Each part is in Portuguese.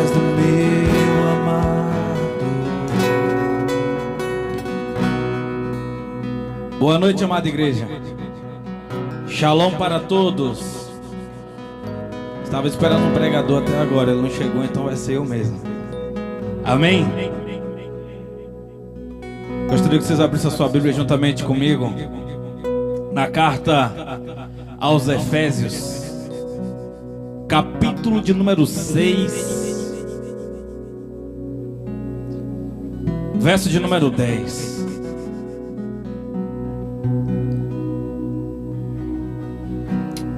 pés do meu amado. Boa noite, amada igreja. Shalom para todos. Estava esperando um pregador até agora, ele não chegou, então vai ser eu mesmo. Amém? Gostaria que vocês abrissem a sua Bíblia juntamente comigo na carta aos Efésios, capítulo de número 6, verso de número 10.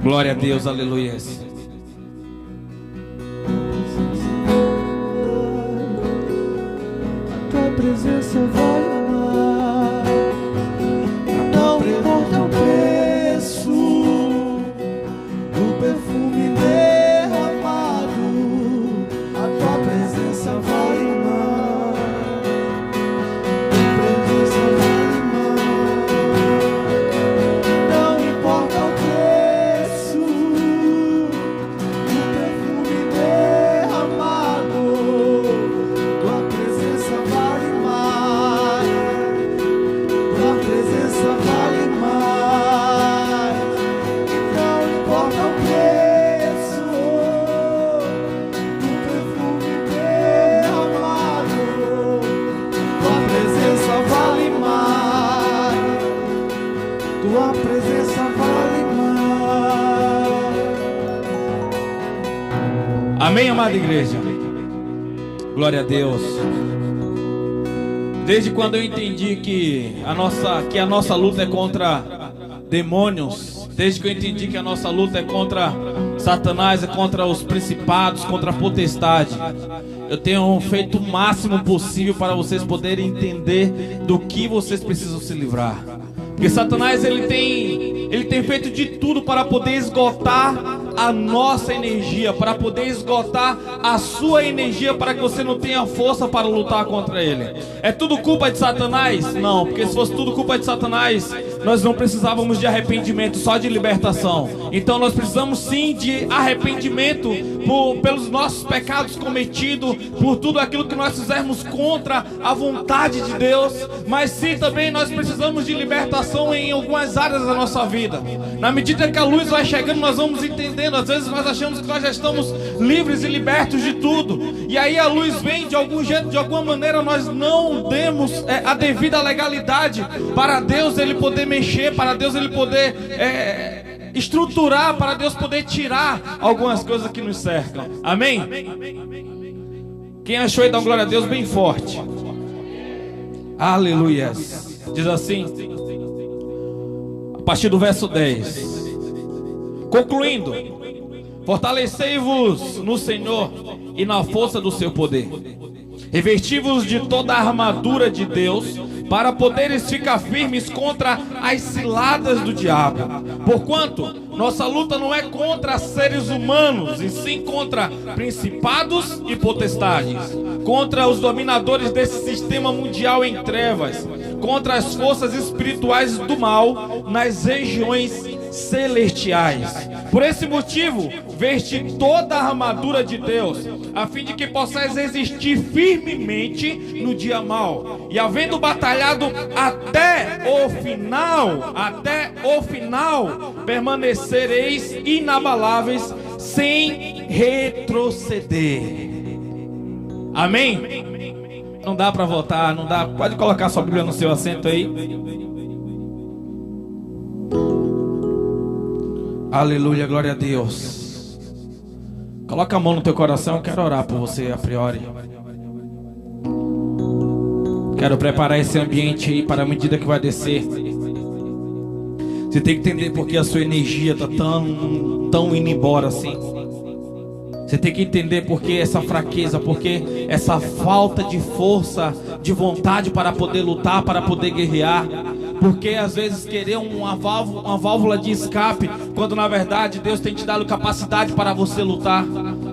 Glória a Deus, aleluia. A tua presença vai amar, não importa o preço do perfume derramado. A tua presença vai amar, tua presença vai amar, não importa o preço do perfume derramado. Tua presença vale mais, tua presença vale mais, não importa o preço do perfume derramado. Tua presença vale mais, tua presença vale mais. Amém, amada igreja? Glória a Deus. Desde quando eu entendi que a nossa luta é contra demônios, desde que eu entendi que a nossa luta é contra Satanás, é contra os principados, contra a potestade, eu tenho feito o máximo possível para vocês poderem entender do que vocês precisam se livrar. Porque Satanás ele tem feito de tudo para poder esgotar a nossa energia, para poder esgotar a sua energia, para que você não tenha força para lutar contra ele. É tudo culpa de Satanás? Não, porque se fosse tudo culpa de Satanás, nós não precisávamos de arrependimento, só de libertação. Então nós precisamos sim de arrependimento pelos nossos pecados cometidos, por tudo aquilo que nós fizermos contra a vontade de Deus. Mas sim, também nós precisamos de libertação em algumas áreas da nossa vida. Na medida que a luz vai chegando, nós vamos entendendo. Às vezes nós achamos que nós já estamos livres e libertos de tudo, e aí a luz vem de algum jeito, de alguma maneira nós não demos a devida legalidade para Deus ele poder mexer, para Deus ele poder estruturar, para Deus poder tirar algumas coisas que nos cercam. Amém? Quem achou aí, dá uma glória a Deus bem forte. Aleluia. Diz assim, a partir do verso 10: concluindo, fortalecei-vos no Senhor e na força do seu poder. Revesti-vos de toda a armadura de Deus, para poderes ficar firmes contra as ciladas do diabo. Porquanto nossa luta não é contra seres humanos, e sim contra principados e potestades, contra os dominadores desse sistema mundial em trevas, contra as forças espirituais do mal nas regiões celestiais. Por esse motivo, veste toda a armadura de Deus, a fim de que possais resistir firmemente no dia mau, e havendo batalhado até o final, permanecereis inabaláveis, sem retroceder. Amém? Não dá para votar, não dá. Pode colocar sua Bíblia no seu assento aí. Aleluia, glória a Deus. Coloca a mão no teu coração, eu quero orar por você a priori. Quero preparar esse ambiente aí para a medida que vai descer. Você tem que entender porque a sua energia está tão indo embora assim. Você tem que entender porque essa fraqueza, porque essa falta de força, de vontade para poder lutar, para poder guerrear. Porque às vezes querer uma válvula de escape, quando na verdade Deus tem te dado capacidade para você lutar.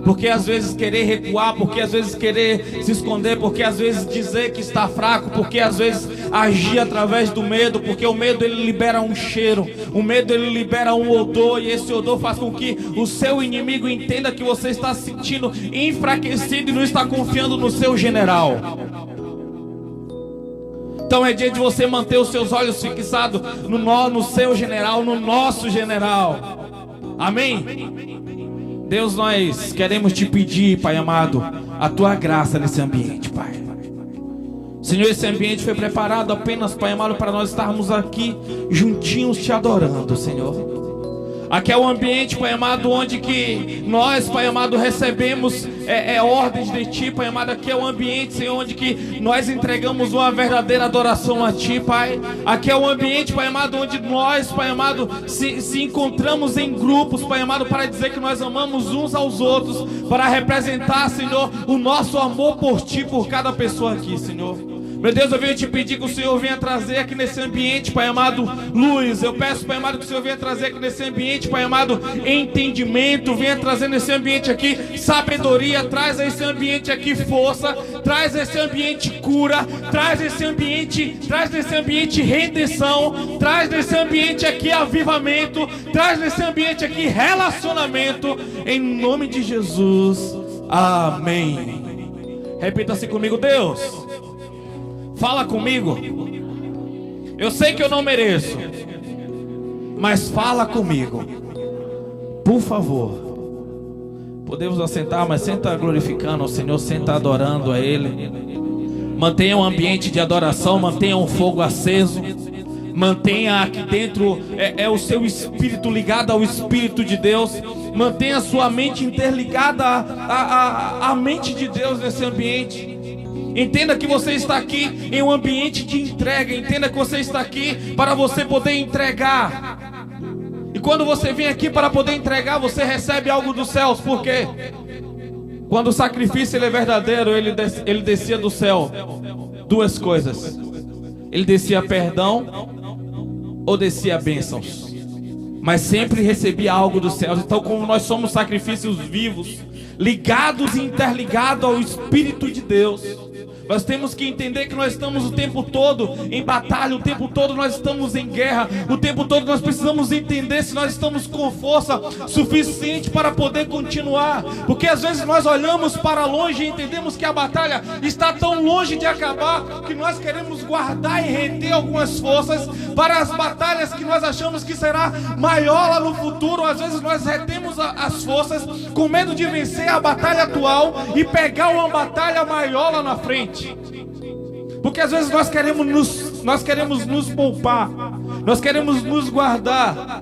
Porque às vezes querer recuar, porque às vezes querer se esconder, porque às vezes dizer que está fraco, porque às vezes agir através do medo, porque o medo ele libera um cheiro, o medo ele libera um odor, e esse odor faz com que o seu inimigo entenda que você está se sentindo enfraquecido e não está confiando no seu general. Então é dia de você manter os seus olhos fixados no seu general, no nosso general. Amém? Deus, nós queremos te pedir, Pai amado, a tua graça nesse ambiente, Pai. Senhor, esse ambiente foi preparado apenas, Pai amado, para nós estarmos aqui juntinhos te adorando, Senhor. Aqui é o ambiente, Pai amado, onde que nós, Pai amado, recebemos ordens de Ti, Pai amado. Aqui é o ambiente, Senhor, onde que nós entregamos uma verdadeira adoração a Ti, Pai. Aqui é o ambiente, Pai amado, onde nós, Pai amado, se encontramos em grupos, Pai amado, para dizer que nós amamos uns aos outros, para representar, Senhor, o nosso amor por Ti, por cada pessoa aqui, Senhor. Meu Deus, eu venho te pedir que o Senhor venha trazer aqui nesse ambiente, Pai amado, luz. Eu peço, Pai amado, que o Senhor venha trazer aqui nesse ambiente, Pai amado, entendimento. Venha trazer nesse ambiente aqui sabedoria. Traz a esse ambiente aqui força. Traz a esse ambiente cura. Traz nesse ambiente redenção. Traz nesse ambiente aqui avivamento. Traz nesse ambiente aqui relacionamento. Em nome de Jesus. Amém. Repita-se comigo, Deus. Fala comigo. Eu sei que eu não mereço, mas fala comigo, por favor. Podemos assentar, mas senta glorificando ao Senhor, senta adorando a Ele. Mantenha um ambiente de adoração, mantenha um fogo aceso. Mantenha aqui dentro o seu espírito ligado ao Espírito de Deus. Mantenha a sua mente interligada à mente de Deus nesse ambiente. Entenda que você está aqui em um ambiente de entrega. Entenda que você está aqui para você poder entregar. E quando você vem aqui para poder entregar, você recebe algo dos céus. Por quê? Quando o sacrifício ele é verdadeiro, ele descia do céu. Duas coisas: ele descia perdão ou descia bênçãos. Mas sempre recebia algo dos céus. Então, como nós somos sacrifícios vivos, ligados e interligados ao Espírito de Deus, nós temos que entender que nós estamos o tempo todo em batalha, o tempo todo nós estamos em guerra, o tempo todo nós precisamos entender se nós estamos com força suficiente para poder continuar. Porque às vezes nós olhamos para longe e entendemos que a batalha está tão longe de acabar que nós queremos guardar e reter algumas forças para as batalhas que nós achamos que será maior lá no futuro. Às vezes nós retemos as forças com medo de vencer a batalha atual e pegar uma batalha maior lá na frente. Porque às vezes nós queremos nos poupar, nós queremos nos guardar,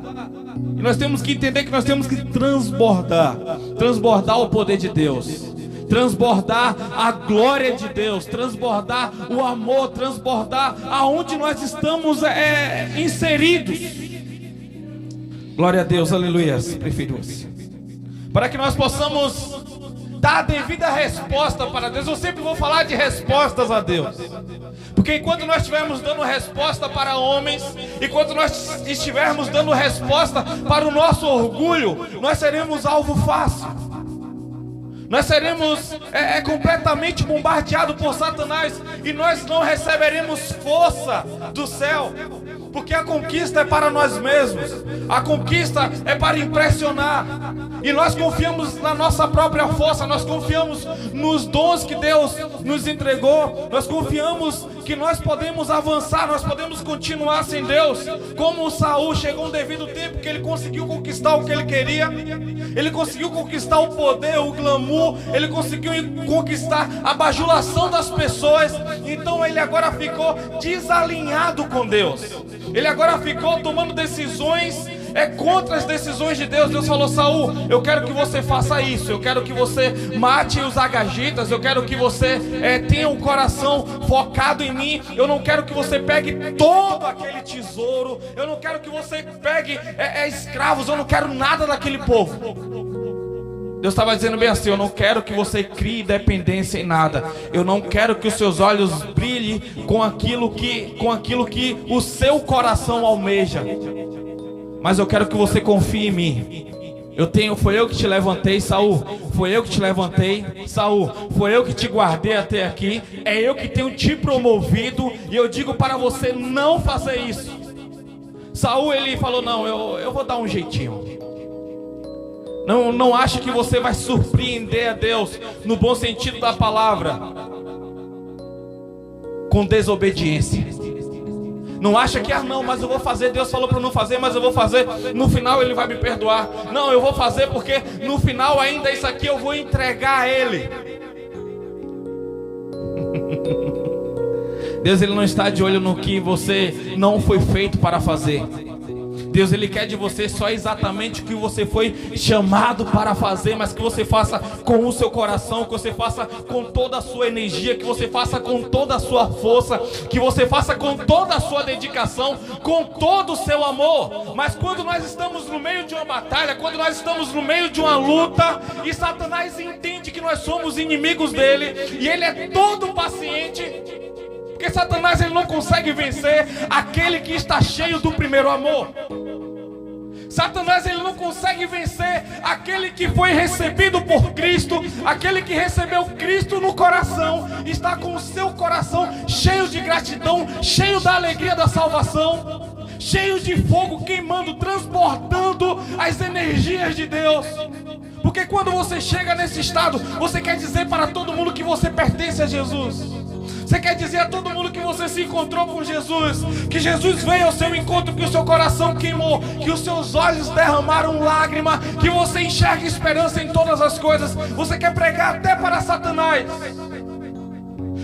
e nós temos que entender que nós temos que transbordar o poder de Deus, transbordar a glória de Deus, transbordar o amor, transbordar aonde nós estamos inseridos. Glória a Deus, aleluia. Prefiro-se para que nós possamos dar a devida resposta para Deus. Eu sempre vou falar de respostas a Deus, porque enquanto nós estivermos dando resposta para homens, enquanto nós estivermos dando resposta para o nosso orgulho, nós seremos alvo fácil. Nós seremos completamente bombardeados por Satanás, e nós não receberemos força do céu. Porque a conquista é para nós mesmos, a conquista é para impressionar. E nós confiamos na nossa própria força, nós confiamos nos dons que Deus nos entregou, nós confiamos que nós podemos avançar, nós podemos continuar sem Deus. Como o Saul, chegou um devido tempo que ele conseguiu conquistar o que ele queria, ele conseguiu conquistar o poder, o glamour, ele conseguiu conquistar a bajulação das pessoas. Então ele agora ficou desalinhado com Deus. Ele agora ficou tomando decisões contra as decisões de Deus. Deus falou: Saul, eu quero que você faça isso, eu quero que você mate os agagitas, eu quero que você tenha um coração focado em mim, eu não quero que você pegue todo aquele tesouro, eu não quero que você pegue escravos, eu não quero nada daquele povo. Deus estava dizendo bem assim: eu não quero que você crie dependência em nada. Eu não quero que os seus olhos brilhem com aquilo que o seu coração almeja. Mas eu quero que você confie em mim. Foi eu que te levantei, Saul. Foi eu que te levantei, Saul. Foi eu que te guardei até aqui. É eu que tenho te promovido. E eu digo para você não fazer isso. Saul, ele falou: não, eu vou dar um jeitinho. Não ache que você vai surpreender a Deus, no bom sentido da palavra, com desobediência. Não acha que, não, mas eu vou fazer, Deus falou para não fazer, mas eu vou fazer, no final Ele vai me perdoar. Não, eu vou fazer porque no final ainda isso aqui eu vou entregar a Ele. Deus, Ele não está de olho no que você não foi feito para fazer. Deus, Ele quer de você só exatamente o que você foi chamado para fazer, mas que você faça com o seu coração, que você faça com toda a sua energia, que você faça com toda a sua força, que você faça com toda a sua dedicação, com todo o seu amor. Mas quando nós estamos no meio de uma batalha, quando nós estamos no meio de uma luta, e Satanás entende que nós somos inimigos dele, e ele é todo paciente, porque Satanás, ele não consegue vencer aquele que está cheio do primeiro amor. Satanás, ele não consegue vencer aquele que foi recebido por Cristo, aquele que recebeu Cristo no coração, está com o seu coração cheio de gratidão, cheio da alegria da salvação, cheio de fogo queimando, transbordando as energias de Deus. Porque quando você chega nesse estado, você quer dizer para todo mundo que você pertence a Jesus. Você quer dizer a todo mundo que você se encontrou com Jesus, que Jesus veio ao seu encontro, que o seu coração queimou, que os seus olhos derramaram lágrima, que você enxerga esperança em todas as coisas. Você quer pregar até para Satanás.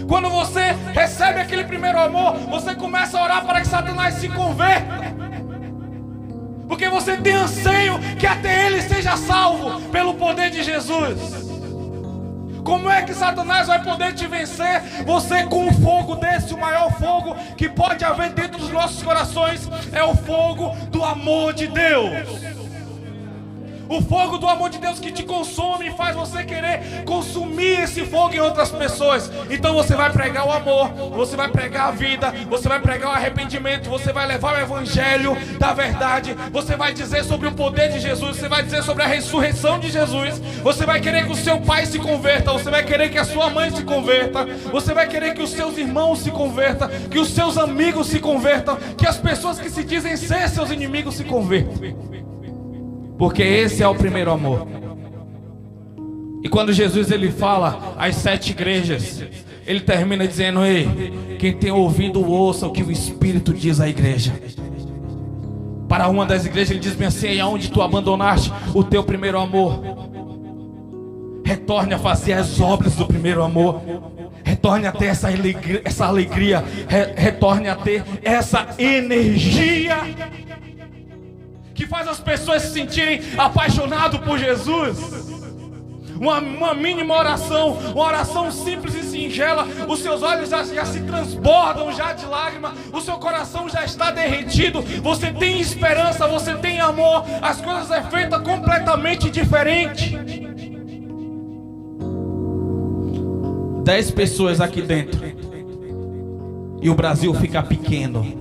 Quando você recebe aquele primeiro amor, você começa a orar para que Satanás se converta, porque você tem anseio que até ele seja salvo pelo poder de Jesus. Como é que Satanás vai poder te vencer? Você com um fogo desse, o maior fogo que pode haver dentro dos nossos corações é o fogo do amor de Deus. O fogo do amor de Deus que te consome e faz você querer consumir esse fogo em outras pessoas. Então você vai pregar o amor, você vai pregar a vida, você vai pregar o arrependimento, você vai levar o evangelho da verdade, você vai dizer sobre o poder de Jesus, você vai dizer sobre a ressurreição de Jesus, você vai querer que o seu pai se converta, você vai querer que a sua mãe se converta, você vai querer que os seus irmãos se convertam, que os seus amigos se convertam, que as pessoas que se dizem ser seus inimigos se convertam. Porque esse é o primeiro amor. E quando Jesus, ele fala às 7 igrejas, ele termina dizendo: ei, quem tem ouvido ouça o que o Espírito diz à igreja. Para uma das igrejas ele diz bem assim: aonde tu abandonaste o teu primeiro amor, retorne a fazer as obras do primeiro amor. Retorne a ter essa alegria, retorne a ter essa energia que faz as pessoas se sentirem apaixonadas por Jesus. Uma mínima oração, uma oração simples e singela, os seus olhos já se transbordam já de lágrima, o seu coração já está derretido, você tem esperança, você tem amor, as coisas é feita completamente diferente. 10 pessoas aqui dentro e o Brasil fica pequeno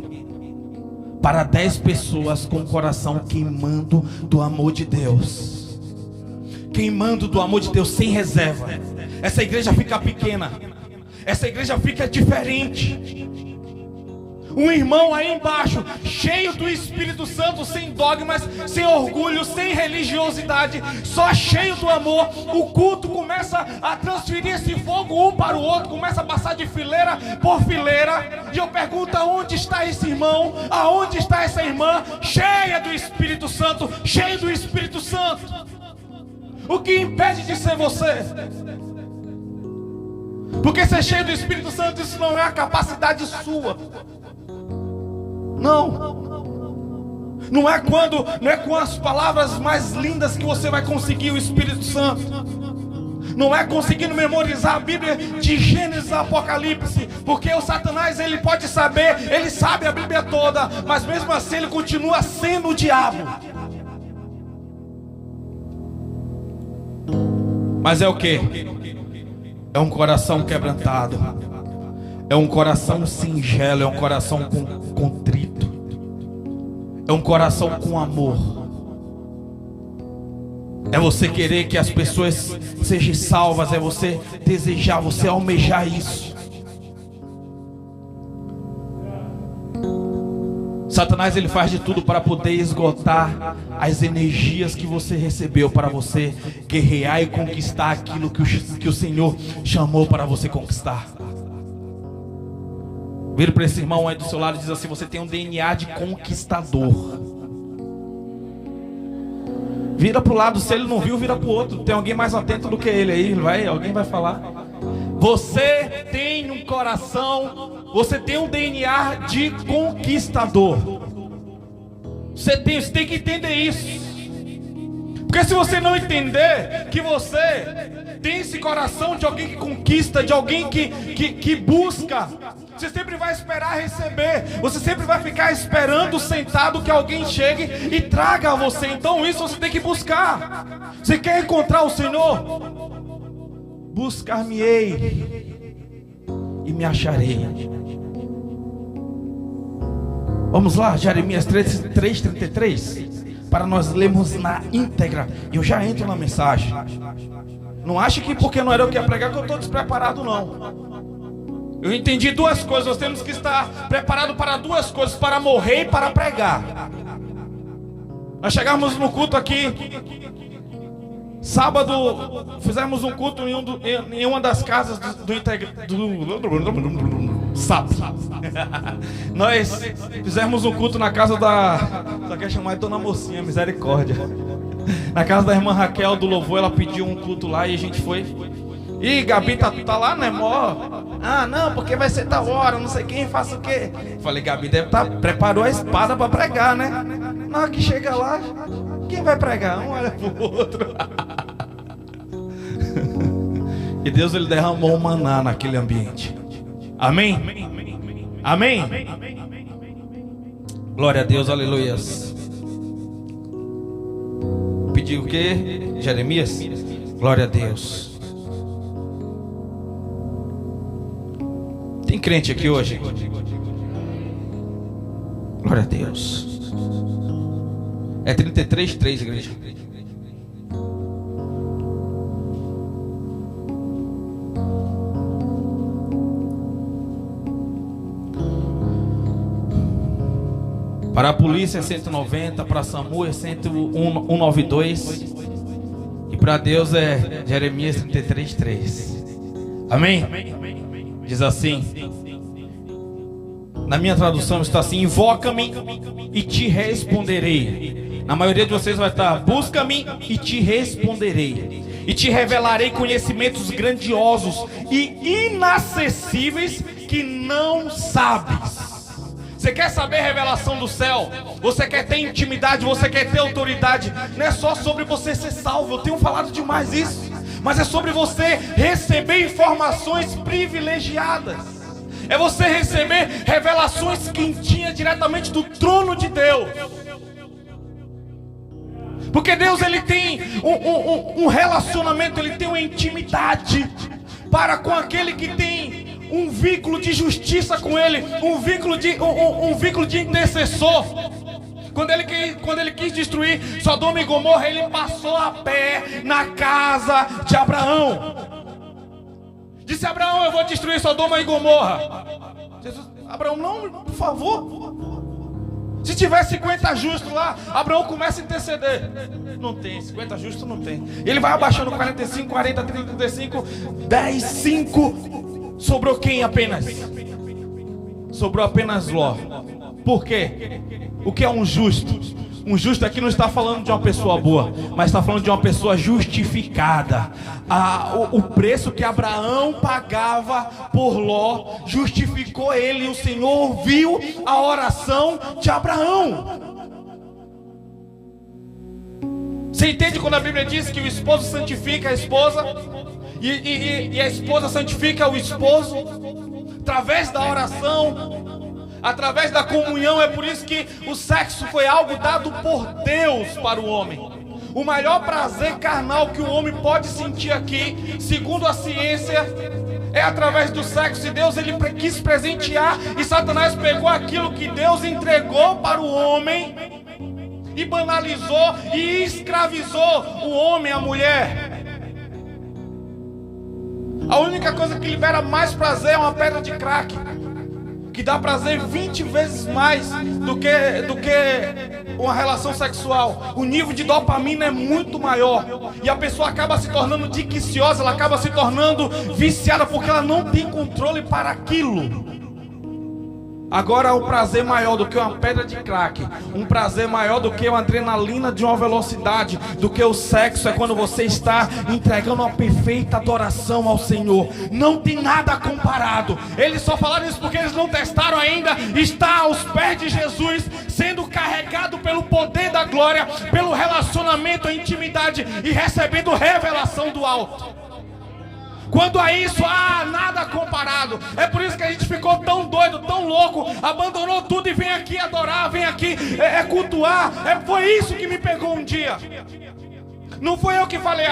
para 10 pessoas com o coração queimando do amor de Deus, queimando do amor de Deus sem reserva. Essa igreja fica pequena, essa igreja fica diferente. Um irmão aí embaixo, cheio do Espírito Santo, sem dogmas, sem orgulho, sem religiosidade, só cheio do amor. O culto começa a transferir esse fogo um para o outro, começa a passar de fileira por fileira. E eu pergunto: aonde está esse irmão? Aonde está essa irmã? Cheia do Espírito Santo, cheio do Espírito Santo. O que impede de ser você? Porque ser cheio do Espírito Santo, isso não é a capacidade sua. Não é com as palavras mais lindas que você vai conseguir o Espírito Santo. Não é conseguindo memorizar a Bíblia de Gênesis a Apocalipse, porque o Satanás, ele pode saber, ele sabe a Bíblia toda, mas mesmo assim ele continua sendo o diabo. Mas é o que? É um coração quebrantado, é um coração singelo, é um coração contrito, é um coração com amor. É você querer que as pessoas sejam salvas, é você desejar, você almejar isso. Satanás, ele faz de tudo para poder esgotar as energias que você recebeu, para você guerrear e conquistar aquilo que o Senhor chamou para você conquistar. Vira para esse irmão aí do seu lado e diz assim: você tem um DNA de conquistador. Vira para o lado, se ele não viu, vira para o outro. Tem alguém mais atento do que ele aí, alguém vai falar. Você tem um coração, você tem um DNA de conquistador. Você tem que entender isso. Porque se você não entender que você tem esse coração de alguém que conquista, de alguém que busca, você sempre vai esperar receber. Você sempre vai ficar esperando sentado que alguém chegue e traga a você. Então isso você tem que buscar. Você quer encontrar o Senhor? Buscar-me-ei e me acharei. Vamos lá, Jeremias 3:33, para nós lermos na íntegra. Eu já entro na mensagem. Não ache que porque não era eu que ia pregar que eu estou despreparado, não. Eu entendi duas coisas. Nós temos que estar preparados para duas coisas: para morrer e para pregar. Nós chegamos no culto aqui sábado, fizemos um culto em uma das casas do SAP. Nós fizemos um culto na casa só quer chamar de Dona Mocinha, misericórdia. Na casa da irmã Raquel do Louvor, ela pediu um culto lá e a gente foi. E Gabi tá lá, né, mó? Ah, não, porque vai ser tal hora, não sei quem, faça o quê. Falei, Gabi deve preparou a espada para pregar, né? Na hora que chega lá, quem vai pregar? Um olha pro outro. E Deus, ele derramou o maná naquele ambiente. Amém? Amém? Glória a Deus, aleluias. Pediu o quê? Jeremias? Glória a Deus. Tem crente aqui hoje? Glória a Deus. É 33:3, igreja. Para a polícia é 190, para SAMU é 192 e para Deus é Jeremias 33:3. Amém? Diz assim, na minha tradução está assim: invoca-me e te responderei. Na maioria de vocês vai estar: busca-me e te responderei, e te revelarei conhecimentos grandiosos e inacessíveis que não sabes. Você quer saber a revelação do céu? Você quer ter intimidade? Você quer ter autoridade? Não é só sobre você ser salvo, eu tenho falado demais isso, mas é sobre você receber informações privilegiadas. É você receber revelações quentinhas diretamente do trono de Deus. Porque Deus, ele tem um relacionamento, ele tem uma intimidade para com aquele que tem um vínculo de justiça com ele, um vínculo de intercessor. Quando ele quis destruir Sodoma e Gomorra, ele passou a pé na casa de Abraão. Disse: Abraão, eu vou destruir Sodoma e Gomorra. Abraão: não, por favor. Se tiver 50 justos lá, Abraão começa a interceder. Não tem, 50 justos não tem. Ele vai abaixando 45, 40, 30, 35, 10, 5. Sobrou quem apenas? Sobrou apenas Ló. Por quê? O que é um justo? Um justo aqui não está falando de uma pessoa boa, mas está falando de uma pessoa justificada. O preço que Abraão pagava por Ló justificou ele, e o Senhor ouviu a oração de Abraão. Você entende quando a Bíblia diz que o esposo santifica a esposa e a esposa santifica o esposo? Através da oração, através da comunhão. É por isso que o sexo foi algo dado por Deus para o homem. O maior prazer carnal que o homem pode sentir aqui, segundo a ciência, é através do sexo. E Deus, ele quis presentear, e Satanás pegou aquilo que Deus entregou para o homem e banalizou e escravizou o homem e a mulher. A única coisa que libera mais prazer é uma pedra de crack, que dá prazer 20 vezes mais do que uma relação sexual. O nível de dopamina é muito maior, e a pessoa acaba se tornando diciciosa, ela acaba se tornando viciada, porque ela não tem controle para aquilo. Agora, o prazer maior do que uma pedra de crack, um prazer maior do que uma adrenalina de uma velocidade, do que o sexo, é quando você está entregando uma perfeita adoração ao Senhor. Não tem nada comparado. Eles só falaram isso porque eles não testaram ainda. Está aos pés de Jesus, sendo carregado pelo poder da glória, pelo relacionamento, a intimidade, e recebendo revelação do alto. Quando a isso, nada comparado. É por isso que a gente ficou tão doido, tão louco, abandonou tudo e vem aqui adorar, vem aqui cultuar. Foi isso que me pegou um dia. Não foi eu que falei,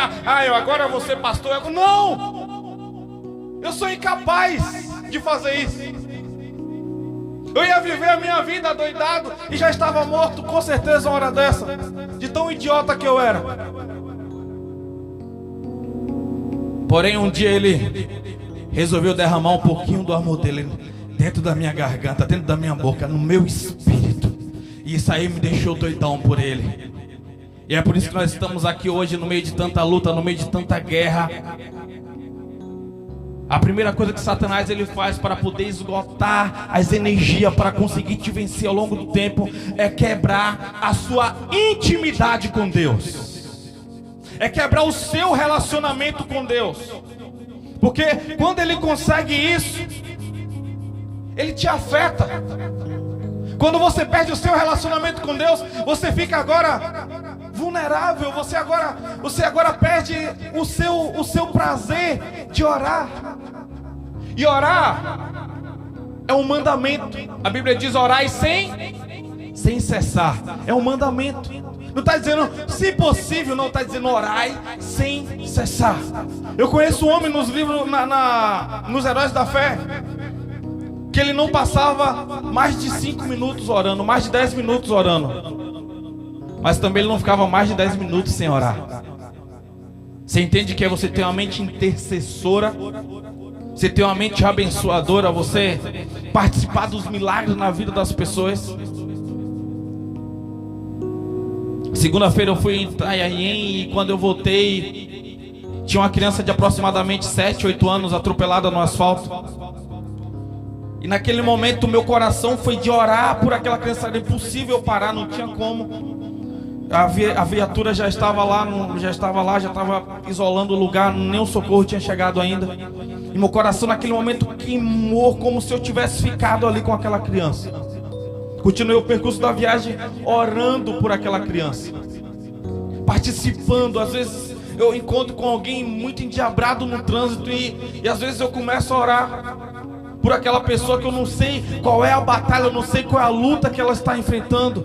eu agora vou ser pastor. Não! Eu sou incapaz de fazer isso. Eu ia viver a minha vida doidado e já estava morto, com certeza, uma hora dessa, de tão idiota que eu era. Porém, um dia ele resolveu derramar um pouquinho do amor dele dentro da minha garganta, dentro da minha boca, no meu espírito. E isso aí me deixou doidão por ele. E é por isso que nós estamos aqui hoje, no meio de tanta luta, no meio de tanta guerra. A primeira coisa que Satanás ele faz para poder esgotar as energias, para conseguir te vencer ao longo do tempo, é quebrar a sua intimidade com Deus. É quebrar o seu relacionamento com Deus. Porque quando ele consegue isso, ele te afeta. Quando você perde o seu relacionamento com Deus, você fica agora vulnerável. Você agora perde o seu prazer de orar. E orar é um mandamento. A Bíblia diz: orai sem cessar. É um mandamento. Não está dizendo, se possível, não está dizendo orai sem cessar. Eu conheço um homem nos livros, nos Heróis da Fé, que ele não passava mais de 5 minutos orando, mais de 10 minutos orando. Mas também ele não ficava mais de 10 minutos sem orar. Você entende que é você ter uma mente intercessora, você ter uma mente abençoadora, você participar dos milagres na vida das pessoas. Segunda-feira eu fui em Itanhaém e quando eu voltei, tinha uma criança de aproximadamente 7, 8 anos atropelada no asfalto. E naquele momento o meu coração foi de orar por aquela criança. Era impossível parar, não tinha como. A viatura já estava isolando o lugar, nem o socorro tinha chegado ainda. E meu coração naquele momento queimou, como se eu tivesse ficado ali com aquela criança. Continuei o percurso da viagem orando por aquela criança, participando. Às vezes eu encontro com alguém muito endiabrado no trânsito e às vezes eu começo a orar por aquela pessoa que eu não sei qual é a batalha, eu não sei qual é a luta que ela está enfrentando.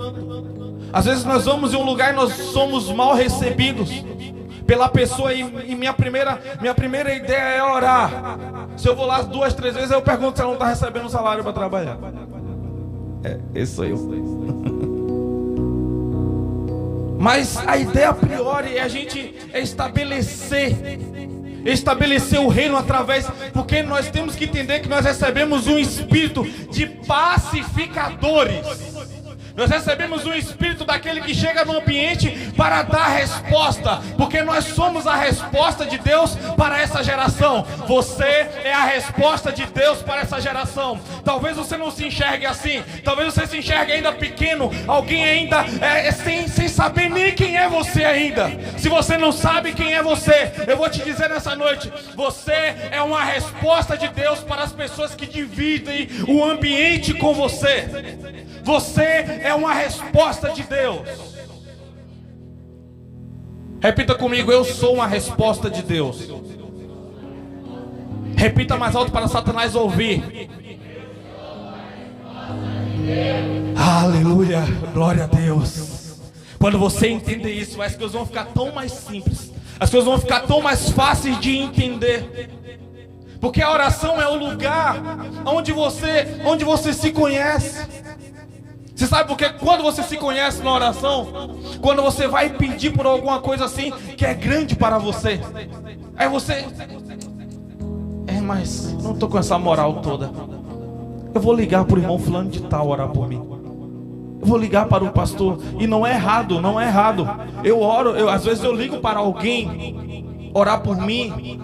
Às vezes nós vamos em um lugar e nós somos mal recebidos pela pessoa e minha primeira ideia é orar. Se eu vou lá 2, 3 vezes, eu pergunto se ela não está recebendo salário para trabalhar. Esse sou eu. Mas a ideia a priori é a gente estabelecer o reino através, porque nós temos que entender que nós recebemos um espírito de pacificadores. Nós recebemos um espírito daquele que chega no ambiente para dar resposta, porque nós somos a resposta de Deus para essa geração. Você é a resposta de Deus para essa geração. Talvez você não se enxergue assim, talvez você se enxergue ainda pequeno, alguém ainda sem saber nem quem é você ainda. Se você não sabe quem é você, eu vou te dizer nessa noite: você é uma resposta de Deus para as pessoas que dividem o ambiente com você. Você é uma resposta de Deus. Repita comigo: eu sou uma resposta de Deus. Repita mais alto para Satanás ouvir. Aleluia, glória a Deus. Quando você entender isso, as coisas vão ficar tão mais simples, as coisas vão ficar tão mais fáceis de entender. Porque a oração é o lugar onde você se conhece. Você sabe por quê? Quando você se conhece na oração, quando você vai pedir por alguma coisa assim que é grande para você, aí você... mas não estou com essa moral toda. Eu vou ligar para o irmão fulano de tal orar por mim. Eu vou ligar para o pastor. E não é errado, não é errado. Eu oro, às vezes eu ligo para alguém orar por mim.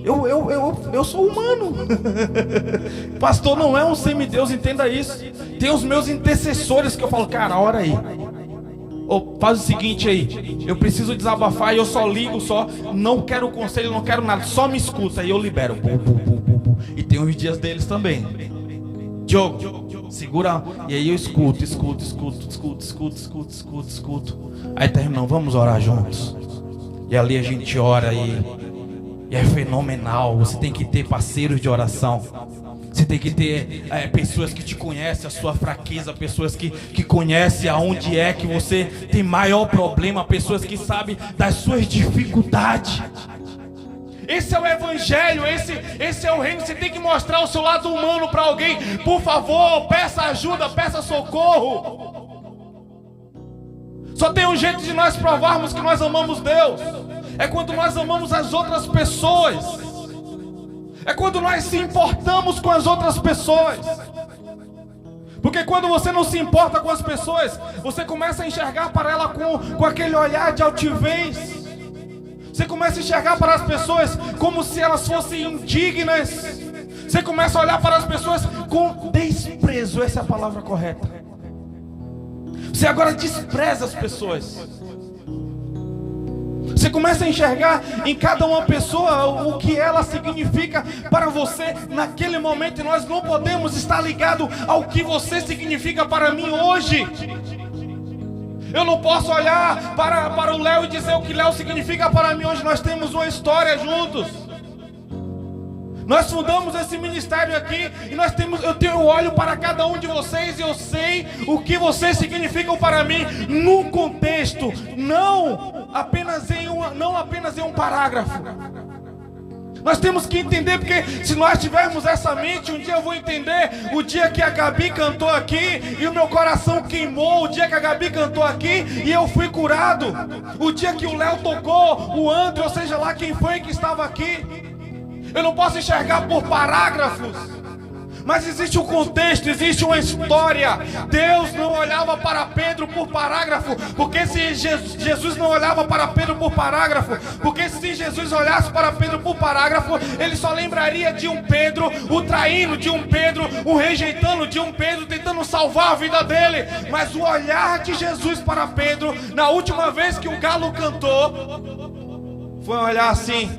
Eu sou humano. Pastor não é um semideus, entenda isso. Tem os meus intercessores que eu falo, cara, ora aí. Ou faz o seguinte aí, eu preciso desabafar e eu só ligo, não quero conselho, não quero nada, só me escuta e eu libero. E tem os dias deles também. Diogo, segura. E aí eu escuto. Aí terminamos, vamos orar juntos. E ali a gente ora e é fenomenal. Você tem que ter parceiros de oração. Você tem que ter pessoas que te conhecem a sua fraqueza, pessoas que conhecem aonde é que você tem maior problema, pessoas que sabem das suas dificuldades. Esse é o evangelho, esse é o reino. Você tem que mostrar o seu lado humano para alguém. Por favor, peça ajuda, peça socorro. Só tem um jeito de nós provarmos que nós amamos Deus. É quando nós amamos as outras pessoas. É quando nós se importamos com as outras pessoas. Porque quando você não se importa com as pessoas, você começa a enxergar para ela com aquele olhar de altivez. Você começa a enxergar para as pessoas como se elas fossem indignas. Você começa a olhar para as pessoas com desprezo. Essa é a palavra correta. Você agora despreza as pessoas. Você começa a enxergar em cada uma pessoa o que ela significa para você naquele momento. E nós não podemos estar ligados ao que você significa para mim hoje. Eu não posso olhar para o Léo e dizer o que Léo significa para mim hoje. Nós temos uma história juntos. Nós fundamos esse ministério aqui e eu olho para cada um de vocês e eu sei o que vocês significam para mim no contexto, não apenas em um parágrafo. Nós temos que entender, porque se nós tivermos essa mente, um dia eu vou entender o dia que a Gabi cantou aqui e o meu coração queimou, o dia que a Gabi cantou aqui e eu fui curado, o dia que o Léo tocou, o André, ou seja lá quem foi que estava aqui. Eu não posso enxergar por parágrafos, mas existe um contexto, existe uma história. Deus não olhava para Pedro por parágrafo, porque se Jesus não olhava para Pedro por parágrafo, porque se Jesus olhasse para Pedro por parágrafo, ele só lembraria de um Pedro o traindo, de um Pedro o rejeitando, de um Pedro tentando salvar a vida dele. Mas o olhar de Jesus para Pedro, na última vez que o galo cantou, foi olhar assim: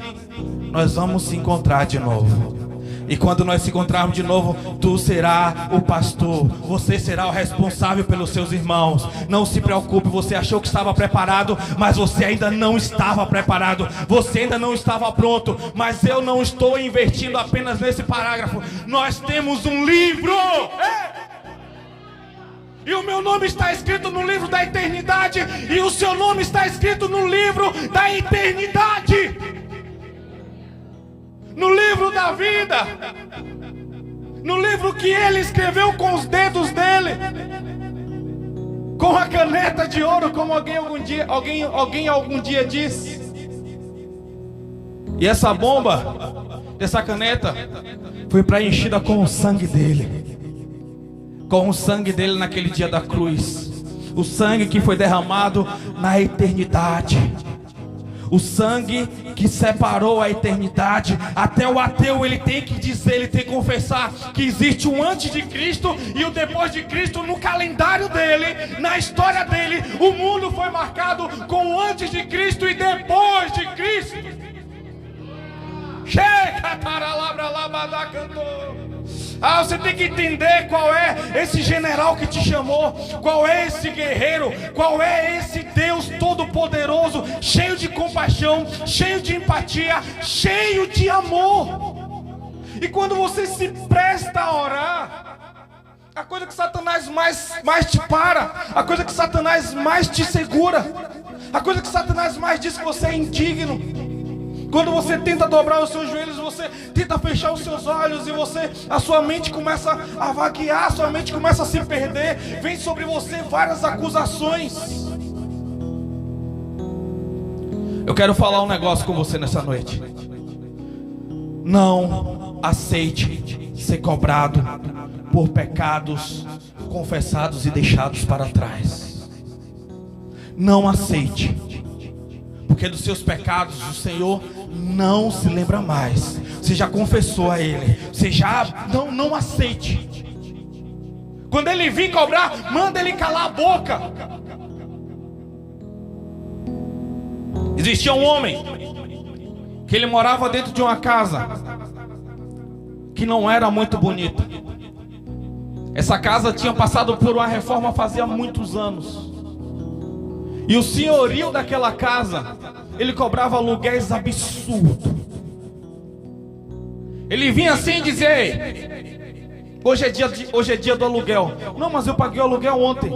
nós vamos se encontrar de novo. E quando nós se encontrarmos de novo, tu serás o pastor, você será o responsável pelos seus irmãos. Não se preocupe, você achou que estava preparado, mas você ainda não estava preparado, você ainda não estava pronto. Mas eu não estou investindo apenas nesse parágrafo. Nós temos um livro, e o meu nome está escrito no livro da eternidade, e o seu nome está escrito no livro da eternidade, no livro da vida, no livro que ele escreveu com os dedos dele, com a caneta de ouro, como alguém algum dia disse. E essa bomba, essa caneta, foi preenchida com o sangue dele, com o sangue dele naquele dia da cruz, o sangue que foi derramado na eternidade. O sangue que separou a eternidade. Até o ateu ele tem que dizer, ele tem que confessar que existe um antes de Cristo e o depois de Cristo. No calendário dele, na história dele, o mundo foi marcado com o antes de Cristo e depois de Cristo. Chega, taralabra, labada, cantor. Você tem que entender qual é esse general que te chamou, qual é esse guerreiro, qual é esse Deus todo-poderoso, cheio de compaixão, cheio de empatia, cheio de amor. E quando você se presta a orar, a coisa que Satanás mais te para, a coisa que Satanás mais te segura, a coisa que Satanás mais diz que você é indigno, Quando você tenta dobrar os seus joelhos, você tenta fechar os seus olhos e a sua mente começa a vaguear, a sua mente começa a se perder, vem sobre você várias acusações. Eu quero falar um negócio com você nessa noite. Não aceite ser cobrado por pecados confessados e deixados para trás. Não aceite, porque dos seus pecados o Senhor não se lembra mais. Você já confessou a Ele. Você já não aceite. Quando Ele vir cobrar, manda Ele calar a boca. Existia um homem que ele morava dentro de uma casa que não era muito bonita. Essa casa tinha passado por uma reforma fazia muitos anos. E o senhorio daquela casa, ele cobrava aluguéis absurdos. Ele vinha assim dizer: hoje é dia do aluguel. Não, mas eu paguei o aluguel ontem.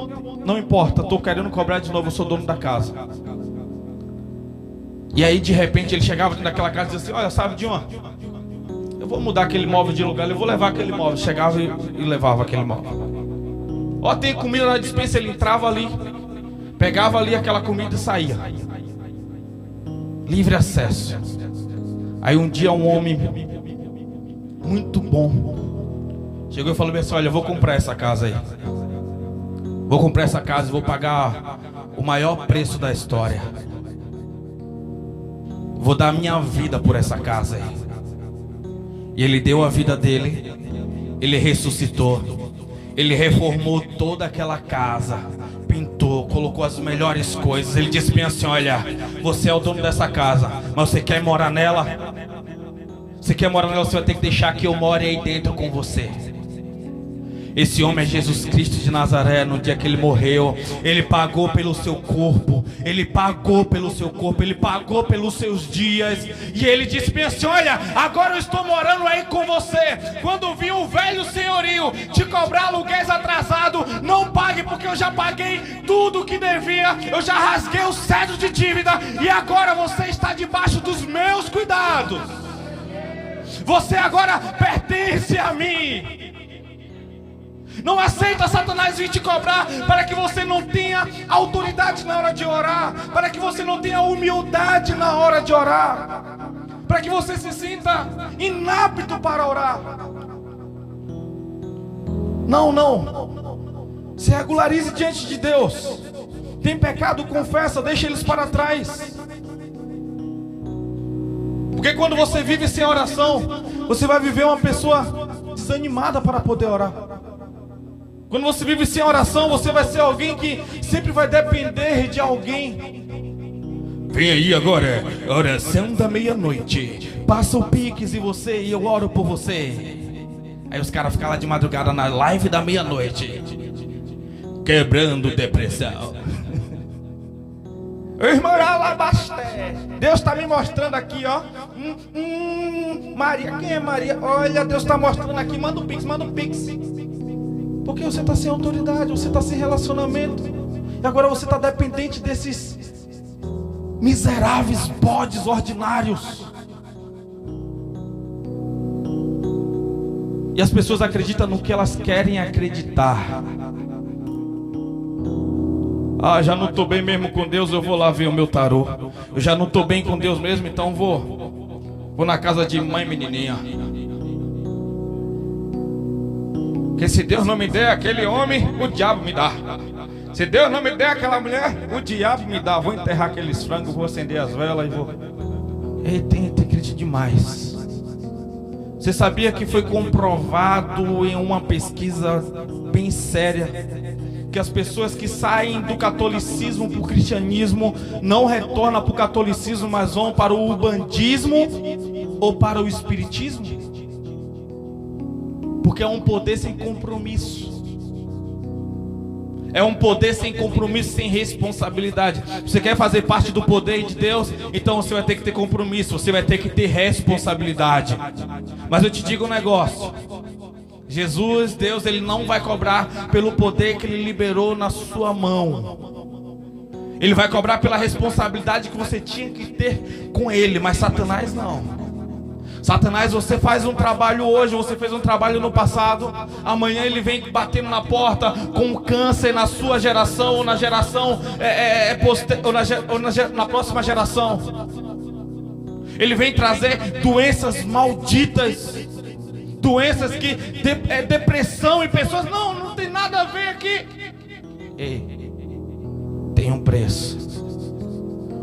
Não importa, estou querendo cobrar de novo, eu sou dono da casa. E aí de repente ele chegava dentro daquela casa e dizia assim: olha, sabe de uma? Eu vou mudar aquele móvel de lugar, eu vou levar aquele móvel. Chegava e levava aquele móvel. Ó, tem comida na despensa, ele entrava ali, pegava ali aquela comida e saía. Livre acesso. Aí um dia um homem muito bom chegou e falou assim: olha, eu vou comprar essa casa aí. Vou comprar essa casa e vou pagar o maior preço da história. Vou dar minha vida por essa casa aí. E ele deu a vida dele. Ele ressuscitou. Ele reformou toda aquela casa, pintou, colocou as melhores coisas. Ele disse bem assim: olha, você é o dono dessa casa, mas você quer morar nela? Você quer morar nela, você vai ter que deixar que eu more aí dentro com você. Esse homem é Jesus Cristo de Nazaré. No dia que ele morreu, ele pagou pelo seu corpo. Ele pagou pelo seu corpo. Ele pagou pelos seus dias. E ele disse bem assim: olha, agora eu estou morando aí com você. Quando vir o velho senhorio te cobrar aluguéis atrasado, não pague, porque eu já paguei tudo o que devia. Eu já rasguei o cedro de dívida. E agora você está debaixo dos meus cuidados. Você agora pertence a mim. Não aceita Satanás vir te cobrar para que você não tenha autoridade na hora de orar, para que você não tenha humildade na hora de orar, para que você se sinta inapto para orar. Não. Se regularize diante de Deus. Tem pecado, confessa, deixa eles para trás. Porque quando você vive sem oração, você vai viver uma pessoa desanimada para poder orar. Quando você vive sem oração, você vai ser alguém que sempre vai depender de alguém. Vem aí agora, oração da meia-noite. Passa o Pix e eu oro por você. Aí os caras ficam lá de madrugada na live da meia-noite, quebrando depressão. Irmão, Deus está me mostrando aqui, ó. Maria, quem é Maria? Olha, Deus está mostrando aqui. Manda o Pix. Porque você está sem autoridade, você está sem relacionamento. E agora você está dependente desses miseráveis bodes ordinários. E as pessoas acreditam no que elas querem acreditar. Ah, já não estou bem mesmo com Deus, eu vou lá ver o meu tarô. Eu já não estou bem com Deus mesmo, então vou na casa de mãe menininha. Porque se Deus não me der aquele homem, o diabo me dá. Se Deus não me der aquela mulher, o diabo me dá. Vou enterrar aqueles frangos, vou acender as velas e vou... Ei, tem crente demais. Você sabia que foi comprovado em uma pesquisa bem séria que as pessoas que saem do catolicismo para o cristianismo não retornam para o catolicismo, mas vão para o ubandismo ou para o espiritismo? Porque é um poder sem compromisso. É um poder sem compromisso, sem responsabilidade. Você quer fazer parte do poder de Deus? Então você vai ter que ter compromisso, você vai ter que ter responsabilidade. Mas eu te digo um negócio: Jesus, Deus, Ele não vai cobrar pelo poder que Ele liberou na sua mão. Ele vai cobrar pela responsabilidade que você tinha que ter com ele. Mas Satanás não. Satanás, você faz um trabalho hoje, você fez um trabalho no passado, amanhã ele vem batendo na porta com câncer na sua geração, ou na geração na próxima geração. Ele vem trazer doenças malditas, doenças que depressão em pessoas. Não tem nada a ver aqui. Ei, tem um preço.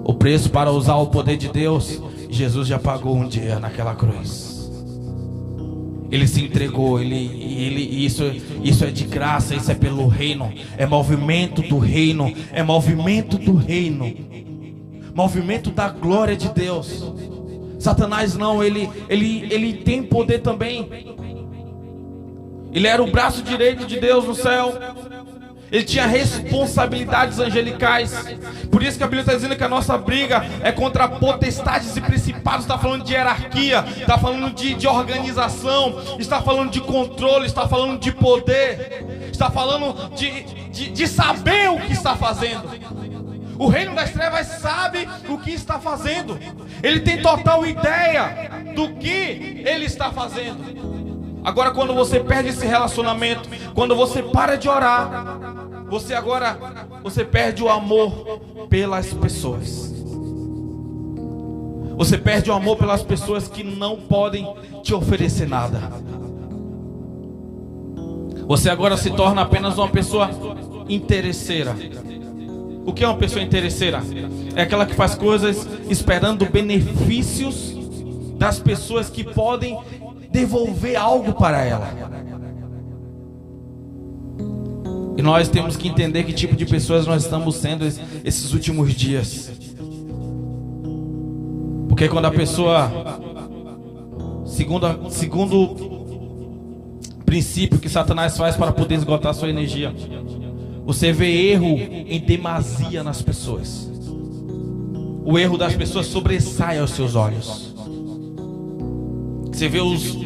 O preço para usar o poder de Deus, Jesus já pagou um dia naquela cruz. Ele se entregou, isso é de graça, isso é pelo reino, é movimento do reino, é movimento do reino, movimento da glória de Deus. Satanás não, ele tem poder também. Ele era o braço direito de Deus no céu. Ele tinha responsabilidades angelicais. Por isso que a Bíblia está dizendo que a nossa briga é contra potestades e principados. Está falando de hierarquia, está falando de organização, está falando de controle, está falando de poder, está falando de saber o que está fazendo. O reino das trevas sabe o que está fazendo. Ele tem total ideia do que ele está fazendo. Agora, quando você perde esse relacionamento, quando você para de orar, você perde o amor pelas pessoas. Você perde o amor pelas pessoas que não podem te oferecer nada. Você agora se torna apenas uma pessoa interesseira. O que é uma pessoa interesseira? É aquela que faz coisas esperando benefícios das pessoas que podem devolver algo para ela. E nós temos que entender que tipo de pessoas nós estamos sendo esses últimos dias. Porque quando a pessoa, segundo princípio que Satanás faz para poder esgotar sua energia, você vê erro em demasia nas pessoas. O erro das pessoas sobressai aos seus olhos. Você vê os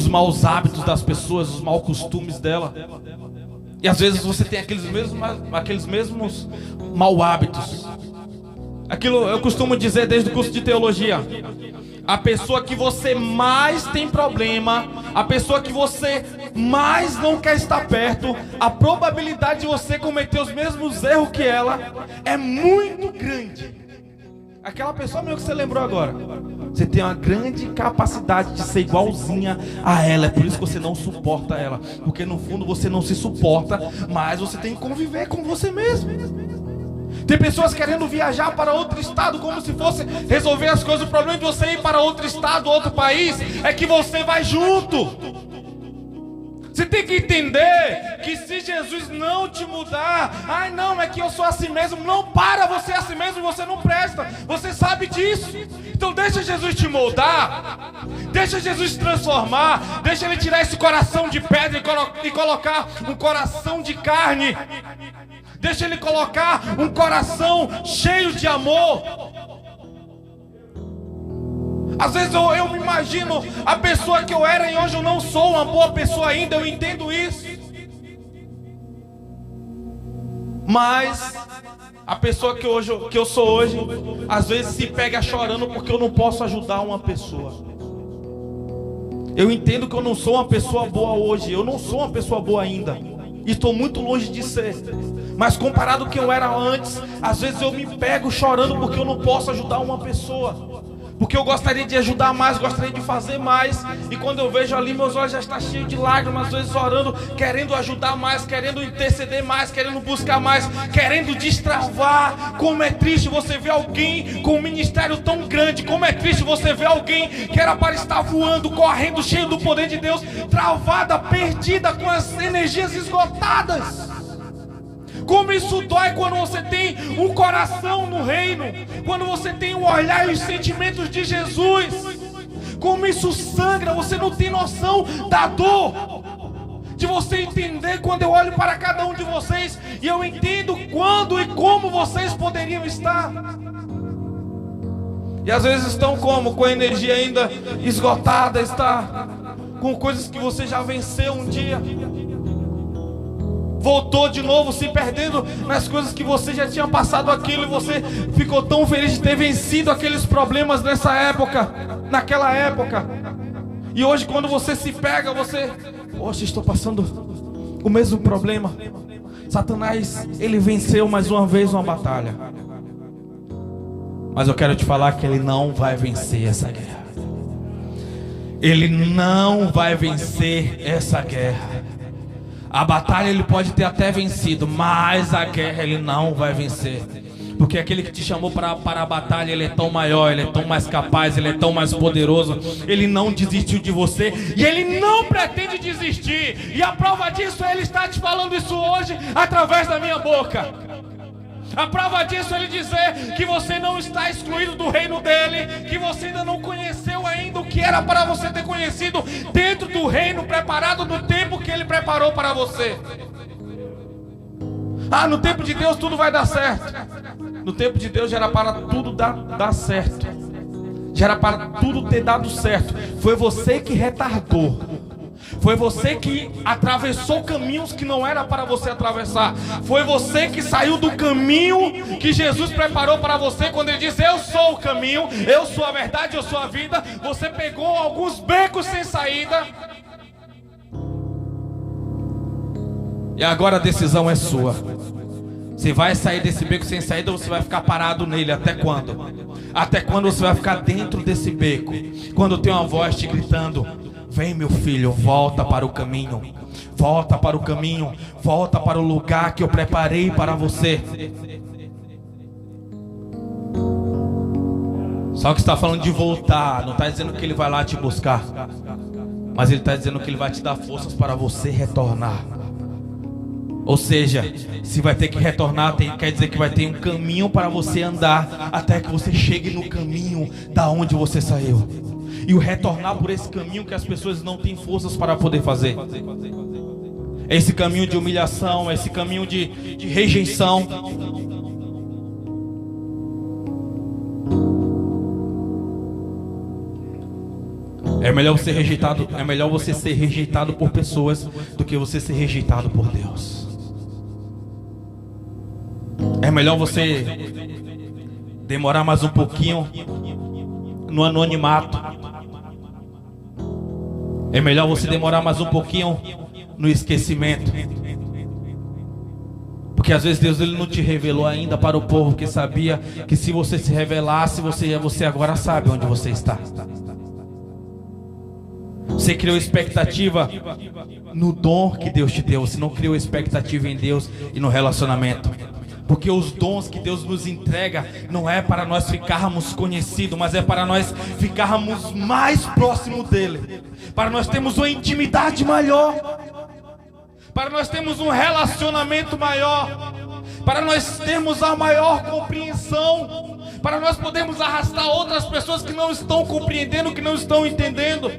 maus hábitos das pessoas, os maus costumes dela. E às vezes você tem aqueles mesmos maus hábitos. Aquilo eu costumo dizer desde o curso de teologia. A pessoa que você mais tem problema, a pessoa que você mais não quer estar perto, a probabilidade de você cometer os mesmos erros que ela é muito grande. Aquela pessoa mesmo que você lembrou agora, você tem uma grande capacidade de ser igualzinha a ela. É por isso que você não suporta ela, porque no fundo você não se suporta, mas você tem que conviver com você mesmo. Tem pessoas querendo viajar para outro estado como se fosse resolver as coisas. O problema de você ir para outro estado, outro país, é que você vai junto. Você tem que entender que se Jesus não te mudar, ai não, é que eu sou assim mesmo. Não, para, você é assim mesmo, você não presta. Você sabe disso. Então deixa Jesus te moldar, deixa Jesus te transformar, deixa Ele tirar esse coração de pedra e colocar um coração de carne. Deixa Ele colocar um coração cheio de amor. Às vezes eu me imagino a pessoa que eu era e hoje eu não sou uma boa pessoa ainda. Eu entendo isso. Mas a pessoa que eu sou hoje, às vezes se pega chorando porque eu não posso ajudar uma pessoa. Eu entendo que eu não sou uma pessoa boa hoje. Eu não sou uma pessoa boa ainda. E estou muito longe de ser. Mas comparado ao que eu era antes, às vezes eu me pego chorando porque eu não posso ajudar uma pessoa. Porque eu gostaria de ajudar mais, gostaria de fazer mais. E quando eu vejo ali, meus olhos já estão cheios de lágrimas, às vezes orando, querendo ajudar mais, querendo interceder mais, querendo buscar mais, querendo destravar. Como é triste você ver alguém com um ministério tão grande. Como é triste você ver alguém que era para estar voando, correndo, cheio do poder de Deus, travada, perdida, com as energias esgotadas. Como isso dói quando você tem um coração no reino, quando você tem o olhar e os sentimentos de Jesus. Como isso sangra, você não tem noção da dor. De você entender quando eu olho para cada um de vocês e eu entendo quando e como vocês poderiam estar. E às vezes estão como? Com a energia ainda esgotada, está com coisas que você já venceu um dia. voltou de novo se perdendo nas coisas que você já tinha passado aquilo, e você ficou tão feliz de ter vencido aqueles problemas nessa época, naquela época. E hoje quando você se pega, você, poxa, estou passando o mesmo problema. Satanás, ele venceu mais uma vez uma batalha. Mas eu quero te falar que ele não vai vencer essa guerra. Ele não vai vencer essa guerra. A batalha ele pode ter até vencido, mas a guerra ele não vai vencer. Porque aquele que te chamou para a batalha, ele é tão maior, ele é tão mais capaz, ele é tão mais poderoso. Ele não desistiu de você e ele não pretende desistir. E a prova disso, ele está te falando isso hoje através da minha boca. A prova disso é ele dizer que você não está excluído do reino dele, que você ainda não conheceu ainda o que era para você ter conhecido dentro do reino preparado, do tempo que ele preparou para você. Ah, no tempo de Deus tudo vai dar certo. No tempo de Deus já era para tudo dar certo. Já era para tudo ter dado certo. Foi você que retardou. Foi você que atravessou caminhos que não era para você atravessar. Foi você que saiu do caminho que Jesus preparou para você. Quando ele disse, eu sou o caminho, eu sou a verdade, eu sou a vida. Você pegou alguns becos sem saída. E agora a decisão é sua. Você vai sair desse beco sem saída ou você vai ficar parado nele? Até quando? Até quando você vai ficar dentro desse beco? Quando tem uma voz te gritando, vem meu filho, volta para o caminho. Volta para o caminho. Volta para o lugar que eu preparei para você. Só que está falando de voltar. Não está dizendo que ele vai lá te buscar, mas ele está dizendo que ele vai te dar forças para você retornar. Ou seja, se vai ter que retornar, quer dizer que vai ter um caminho para você andar até que você chegue no caminho da onde você saiu. E o retornar por esse caminho que as pessoas não têm forças para poder fazer. É esse caminho de humilhação, é esse caminho de rejeição. É melhor você ser rejeitado por pessoas do que você ser rejeitado por Deus. É melhor você demorar mais um pouquinho no anonimato. É melhor você demorar mais um pouquinho no esquecimento. Porque às vezes Deus ele não te revelou ainda para o povo, que sabia que se você se revelasse, você agora sabe onde você está. Você criou expectativa no dom que Deus te deu. Você não criou expectativa em Deus e no relacionamento. Porque os dons que Deus nos entrega não é para nós ficarmos conhecidos, mas é para nós ficarmos mais próximos dele. Para nós termos uma intimidade maior. Para nós termos um relacionamento maior. Para nós termos a maior compreensão. Para nós podermos arrastar outras pessoas que não estão compreendendo, que não estão entendendo.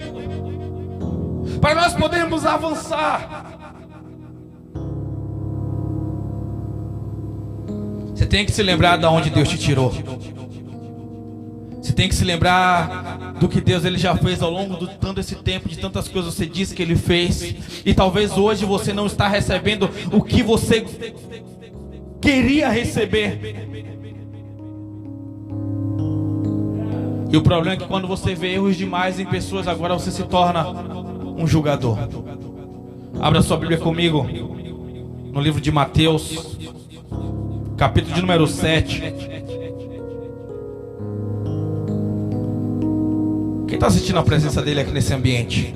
Para nós podermos avançar. Você tem que se lembrar de onde Deus te tirou. Você tem que se lembrar do que Deus ele já fez ao longo de todo esse tempo, de tantas coisas você disse que ele fez. E talvez hoje você não está recebendo o que você queria receber. E o problema é que quando você vê erros demais em pessoas, agora você se torna um julgador. Abra sua Bíblia comigo no livro de Mateus, capítulo de número 7. Quem está sentindo a presença dele aqui nesse ambiente?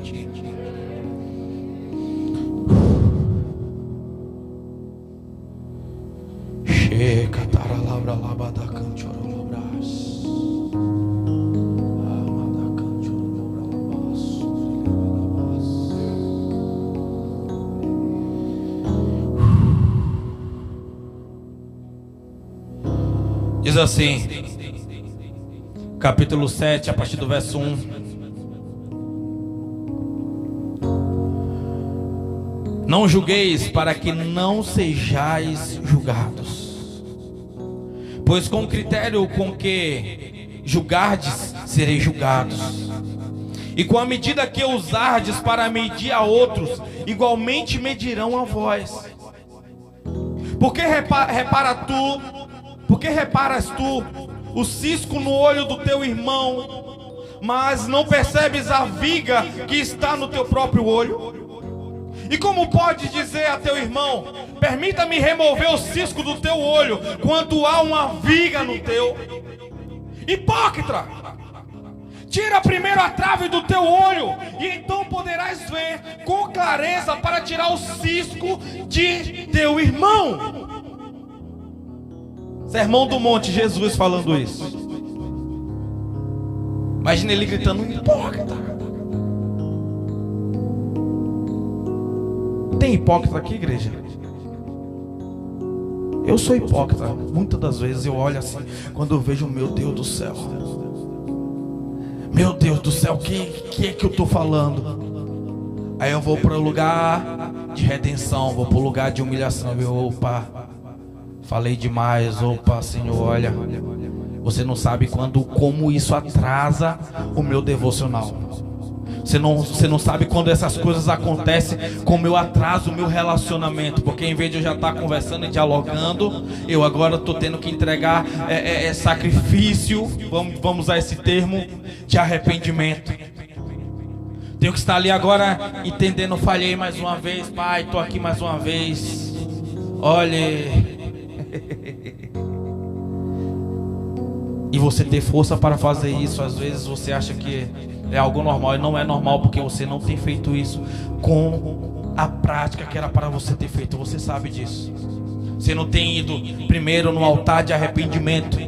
Diz assim, capítulo 7, a partir do verso 1. Não julgueis para que não sejais julgados, pois com o critério com que julgardes, sereis julgados. E com a medida que usardes para medir a outros, igualmente medirão a vós. Por que reparas tu o cisco no olho do teu irmão, mas não percebes a viga que está no teu próprio olho? E como pode dizer a teu irmão: permita-me remover o cisco do teu olho, quando há uma viga no teu? Hipócrita! Tira primeiro a trave do teu olho, e então poderás ver com clareza para tirar o cisco de teu irmão. Sermão do Monte, Jesus falando isso. Imagina ele gritando: hipócrita. Tem hipócrita aqui, igreja? Eu sou hipócrita. Muitas das vezes eu olho assim, quando eu vejo, meu Deus do céu, meu Deus do céu, o que é que eu estou falando? Aí eu vou para o lugar de redenção, vou para o lugar de humilhação. Opa, falei demais. Opa, Senhor, olha, você não sabe como isso atrasa o meu devocional. Você não sabe quando essas coisas acontecem, como eu atraso o meu relacionamento. Porque em vez de eu já estar conversando e dialogando, eu agora estou tendo que entregar sacrifício, vamos usar esse termo, de arrependimento. Tenho que estar ali agora entendendo: falhei mais uma vez, Pai, estou aqui mais uma vez. Olhe. E você ter força para fazer isso, às vezes você acha que é algo normal, e não é normal, porque você não tem feito isso com a prática que era para você ter feito. Você sabe disso. Você não tem ido primeiro no altar de arrependimento.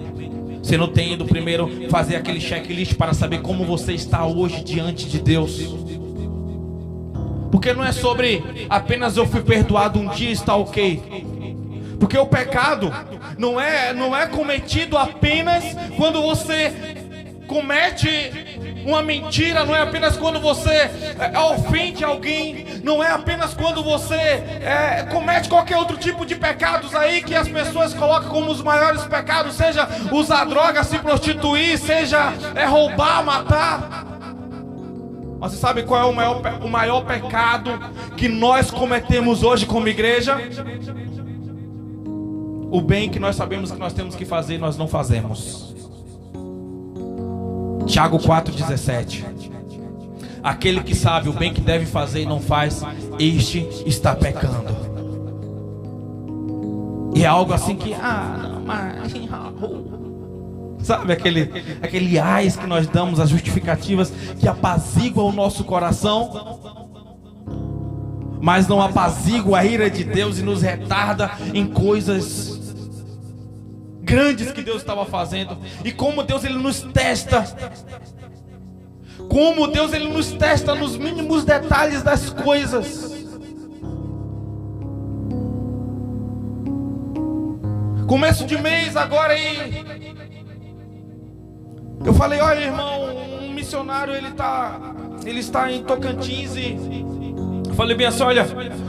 Você não tem ido primeiro fazer aquele checklist para saber como você está hoje diante de Deus. Porque não é sobre apenas eu fui perdoado um dia, está ok. Porque o pecado não é cometido apenas quando você comete uma mentira, não é apenas quando você ofende alguém, não é apenas quando você comete qualquer outro tipo de pecados aí que as pessoas colocam como os maiores pecados, seja usar droga, se prostituir, seja roubar, matar. Mas você sabe qual é o maior pecado que nós cometemos hoje como igreja? O bem que nós sabemos que nós temos que fazer, nós não fazemos. Tiago 4,17. Aquele que sabe o bem que deve fazer e não faz, este está pecando. E é algo assim que, não, mas... Sabe aquele ais que nós damos, as justificativas que apazigua o nosso coração, mas não apazigua a ira de Deus e nos retarda em coisas grandes que Deus estava fazendo. E como Deus ele nos testa, como Deus ele nos testa nos mínimos detalhes das coisas. Começo de mês agora aí, eu falei: olha, irmão, um missionário ele está em Tocantins, e eu falei bem assim: olha,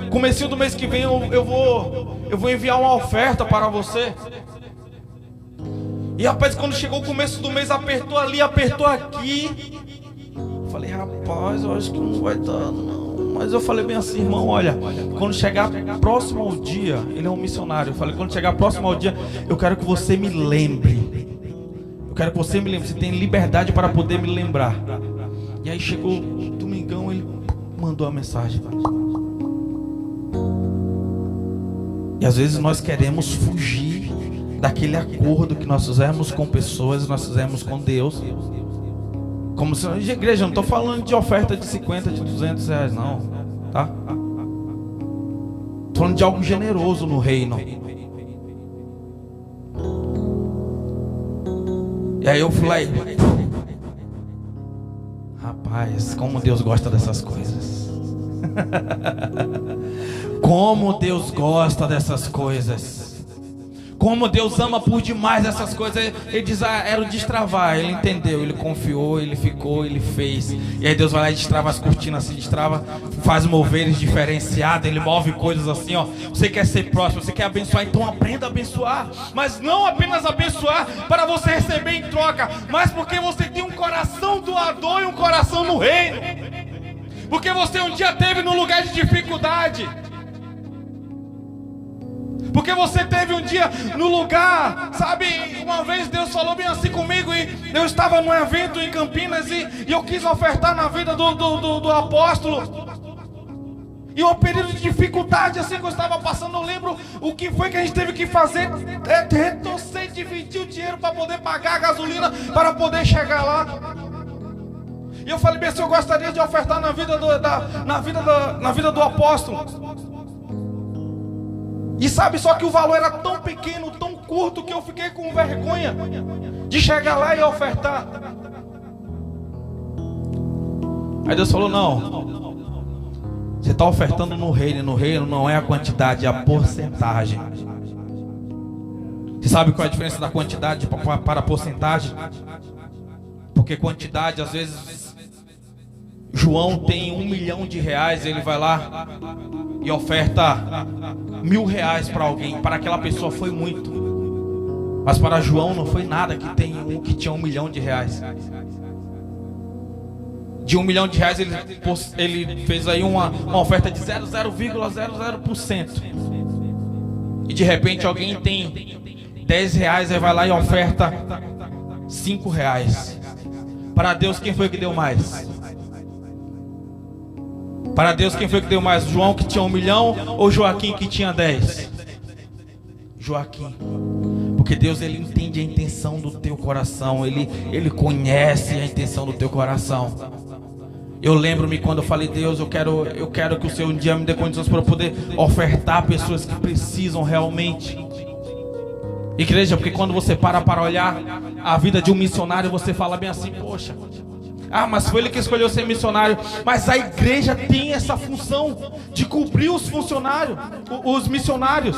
comecinho do mês que vem eu vou enviar uma oferta para você. E rapaz, quando chegou o começo do mês, apertou ali, apertou aqui. Eu falei: rapaz, eu acho que não vai dar não. Mas eu falei bem assim: irmão, olha, quando chegar próximo ao dia, ele é um missionário. Eu falei: quando chegar próximo ao dia, eu quero que você me lembre. Eu quero que você me lembre. Você tem liberdade para poder me lembrar. E aí chegou domingão, ele mandou a mensagem. E às vezes nós queremos fugir daquele acordo que nós fizemos com pessoas, nós fizemos com Deus. Como se, igreja, não estou falando de oferta de 50, de 200 reais, não, tá? Estou falando de algo generoso no reino. E aí eu falei: rapaz, como Deus gosta dessas coisas. Como Deus gosta dessas coisas. Como Deus ama por demais essas coisas. Ele diz: era o destravar. Ele entendeu, ele confiou, ele ficou, ele fez. E aí Deus vai lá e destrava as cortinas, assim, destrava, faz moveres diferenciados. Ele move coisas assim, ó. Você quer ser próximo, você quer abençoar, então aprenda a abençoar. Mas não apenas abençoar para você receber em troca, mas porque você tem um coração doador e um coração no reino. Porque você um dia esteve num lugar de dificuldade. Porque você teve um dia no lugar, sabe? Uma vez Deus falou bem assim comigo e eu estava num evento em Campinas e eu quis ofertar na vida do apóstolo. E um período de dificuldade assim que eu estava passando, eu lembro o que foi que a gente teve que fazer, retorcer e dividir o dinheiro para poder pagar a gasolina, para poder chegar lá. E eu falei bem assim, eu gostaria de ofertar na vida do apóstolo. E sabe, só que o valor era tão pequeno, tão curto, que eu fiquei com vergonha de chegar lá e ofertar. Aí Deus falou, não, você está ofertando no reino não é a quantidade, é a porcentagem. Você sabe qual é a diferença da quantidade para a porcentagem? Porque quantidade, às vezes, João tem R$1 milhão, ele vai lá e oferta R$1.000 para alguém. Para aquela pessoa foi muito, mas para João não foi nada, que tinha R$1 milhão. De R$1 milhão ele fez aí uma oferta de 0,00%. E de repente alguém tem R$10, aí vai lá e oferta R$5. Para Deus, quem foi que deu mais? Para Deus, quem foi que deu mais? João, que tinha 1 milhão, ou Joaquim, que tinha 10? Joaquim. Porque Deus, ele entende a intenção do teu coração. Ele conhece a intenção do teu coração. Eu lembro-me quando eu falei, Deus, eu quero que o Senhor um dia me dê condições para eu poder ofertar pessoas que precisam realmente. Igreja, porque quando você para olhar a vida de um missionário, você fala bem assim, poxa, mas foi ele que escolheu ser missionário. Mas a igreja tem essa função de cobrir os funcionários, os missionários,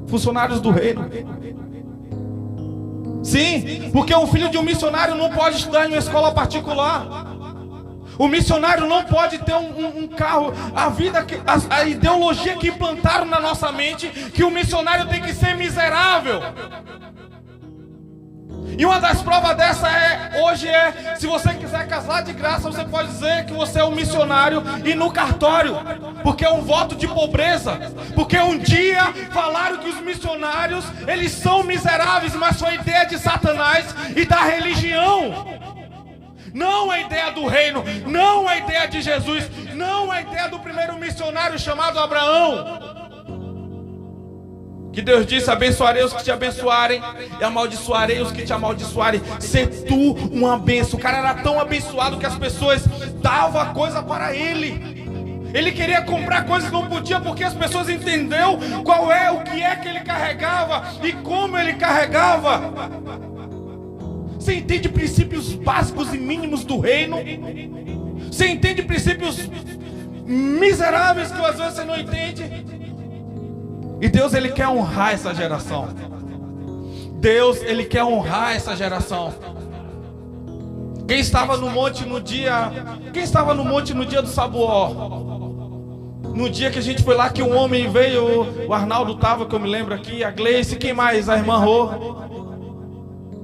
funcionários do reino. Sim, porque um filho de um missionário não pode estudar em uma escola particular. O missionário não pode ter um carro. A ideologia que implantaram na nossa mente, que o missionário tem que ser miserável. E uma das provas dessa hoje se você quiser casar de graça, você pode dizer que você é um missionário e no cartório, porque é um voto de pobreza. Porque um dia falaram que os missionários, eles são miseráveis, mas foi ideia de Satanás e da religião. Não a ideia do reino, não a ideia de Jesus, não a ideia do primeiro missionário chamado Abraão. Que Deus disse, abençoarei os que te abençoarem e amaldiçoarei os que te amaldiçoarem. Ser tu uma bênção. O cara era tão abençoado que as pessoas davam coisa para ele. Ele queria comprar coisas que não podia, porque as pessoas entenderam o que é que ele carregava e como ele carregava. Você entende princípios básicos e mínimos do reino? Você entende princípios miseráveis que às vezes você não entende? E Deus, ele quer honrar essa geração. Deus, ele quer honrar essa geração. Quem estava no monte no dia do Sabuó? No dia que a gente foi lá, que um homem veio, o Arnaldo estava, que eu me lembro aqui, a Gleice, quem mais? A irmã Rô,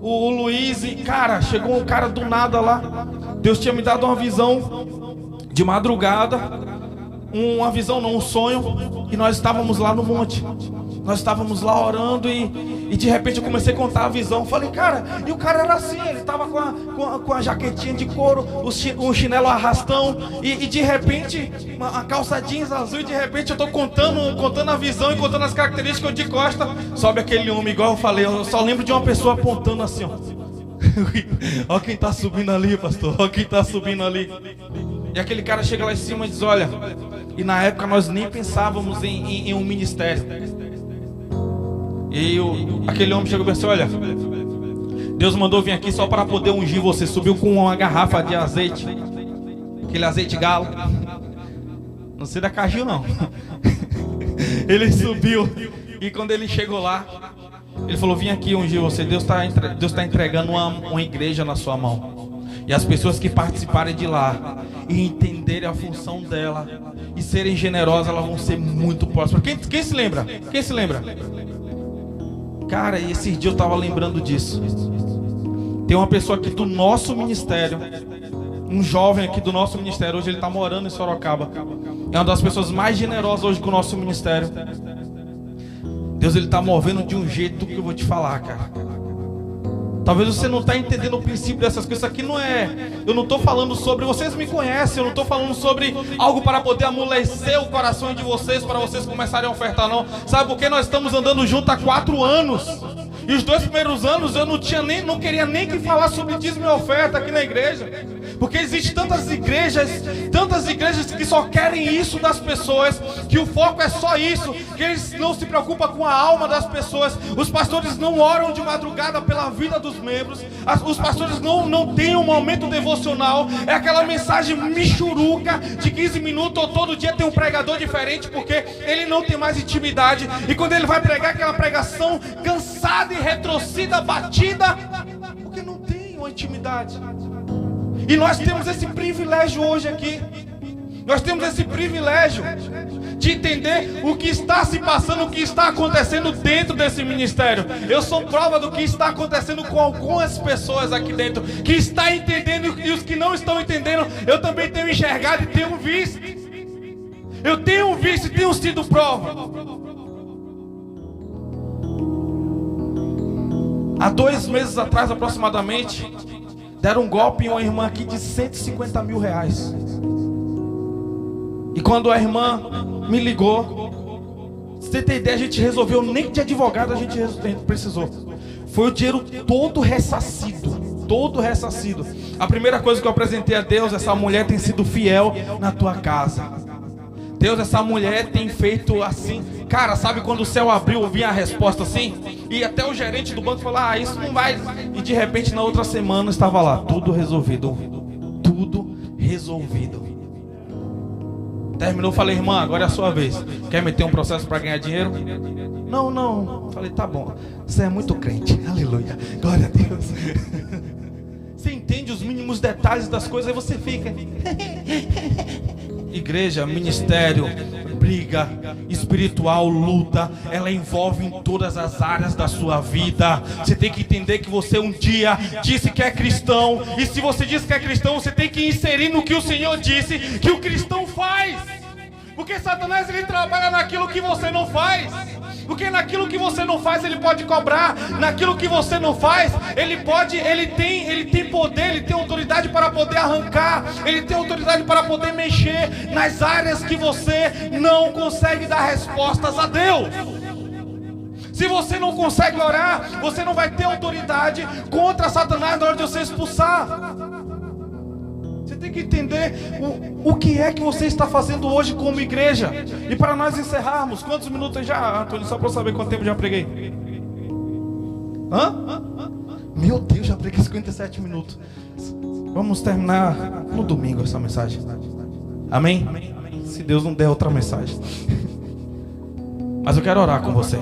o Luiz, e cara, chegou um cara do nada lá. Deus tinha me dado uma visão de madrugada. Uma visão, não, um sonho. E nós estávamos lá no monte. Nós estávamos lá orando e de repente eu comecei a contar a visão. Falei, cara, e o cara era assim, ele estava com a jaquetinha de couro, o chinelo arrastão e de repente a calça jeans azul. E de repente eu estou contando a visão e contando as características. Eu de costa, sobe aquele homem, igual eu falei. Eu só lembro de uma pessoa apontando assim, ó. Olha quem está subindo ali, pastor. Olha quem está subindo ali. E aquele cara chega lá em cima e diz, olha. E na época nós nem pensávamos em um ministério. E aquele homem chegou e disse, olha, Deus mandou vir aqui só para poder ungir você. Subiu com uma garrafa de azeite, aquele azeite galo. Não sei da Caju não. Ele subiu. E quando ele chegou lá, ele falou, vim aqui ungir você. Deus está entregando uma igreja na sua mão. E as pessoas que participarem de lá e entenderem a função dela e serem generosas, elas vão ser muito próximas. Quem se lembra? Quem se lembra? Cara, e esses dias eu estava lembrando disso. Tem uma pessoa aqui do nosso ministério, um jovem aqui do nosso ministério. Hoje ele está morando em Sorocaba. É uma das pessoas mais generosas hoje com o nosso ministério. Deus, Ele está movendo de um jeito que eu vou te falar, cara. Talvez você não está entendendo o princípio dessas coisas. Isso aqui não é... Eu não estou falando sobre... Vocês me conhecem. Eu não estou falando sobre algo para poder amolecer o coração de vocês, para vocês começarem a ofertar, não. Sabe por quê? Nós estamos andando junto há 4 anos. E os 2 primeiros anos eu não queria nem que falar sobre dízimo e oferta aqui na igreja. Porque existem tantas igrejas que só querem isso das pessoas, que o foco é só isso, que eles não se preocupam com a alma das pessoas. Os pastores não oram de madrugada pela vida dos membros. Os pastores não têm um momento devocional. É aquela mensagem michuruca de 15 minutos, ou todo dia tem um pregador diferente, porque ele não tem mais intimidade. E quando ele vai pregar, aquela pregação cansada e retrocida, batida, porque não tem uma intimidade. E nós temos esse privilégio hoje aqui. Nós temos esse privilégio de entender o que está se passando, o que está acontecendo dentro desse ministério. Eu sou prova do que está acontecendo com algumas pessoas aqui dentro, que está entendendo, e os que não estão entendendo, eu também tenho enxergado e tenho visto. Eu tenho visto e tenho sido prova. Há 2 meses atrás, aproximadamente, deram um golpe em uma irmã aqui de 150 mil reais. E quando a irmã me ligou, você tem ideia, a gente resolveu, nem de advogado a gente precisou. Foi o dinheiro todo ressarcido. Todo ressarcido. A primeira coisa que eu apresentei a Deus: essa mulher tem sido fiel na tua casa. Deus, essa mulher tem feito assim. Cara, sabe quando o céu abriu, eu vi a resposta assim? E até o gerente do banco falou: ah, isso não vai. E de repente na outra semana estava lá, tudo resolvido. Tudo resolvido. Terminou, falei: irmã, agora é a sua vez. Quer meter um processo para ganhar dinheiro? Não. Falei: tá bom. Você é muito crente. Aleluia. Glória a Deus. Você entende os mínimos detalhes das coisas, aí você fica. Igreja, ministério, briga espiritual, luta, ela envolve em todas as áreas da sua vida. Você tem que entender que você um dia disse que é cristão, e se você disse que é cristão, você tem que inserir no que o Senhor disse que o cristão faz. Porque Satanás, ele trabalha naquilo que você não faz. Porque naquilo que você não faz, ele pode cobrar. Naquilo que você não faz, ele tem poder, ele tem autoridade para poder arrancar. Ele tem autoridade para poder mexer nas áreas que você não consegue dar respostas a Deus. Se você não consegue orar, você não vai ter autoridade contra Satanás na hora de você expulsar. Você tem que entender o que é que você está fazendo hoje como igreja. E para nós encerrarmos, quantos minutos já, Antônio? Só para eu saber quanto tempo já preguei. Meu Deus, já preguei 57 minutos. Vamos terminar no domingo essa mensagem. Amém? Se Deus não der outra mensagem. Mas eu quero orar com você.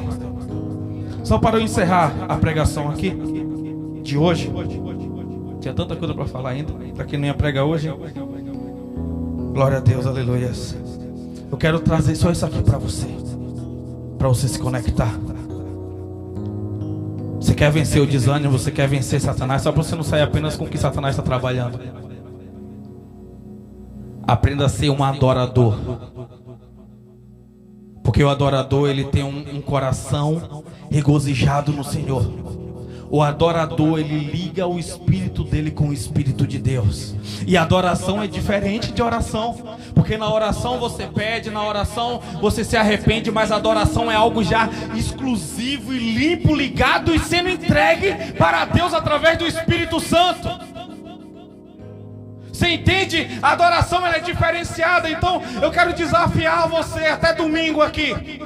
Só para eu encerrar a pregação aqui de hoje. Tinha tanta coisa para falar ainda. Para quem não ia pregar hoje. Glória a Deus, aleluia. Eu quero trazer só isso aqui para você. Para você se conectar. Você quer vencer o desânimo, você quer vencer Satanás. Só para você não sair apenas com o que Satanás está trabalhando. Aprenda a ser um adorador. Porque o adorador, ele tem um coração regozijado no Senhor. O adorador, ele liga o espírito dele com o espírito de Deus. E adoração é diferente de oração. Porque na oração você pede, na oração você se arrepende, mas a adoração é algo já exclusivo e limpo, ligado e sendo entregue para Deus através do Espírito Santo. Você entende? A adoração, ela é diferenciada. Então eu quero desafiar você até domingo aqui.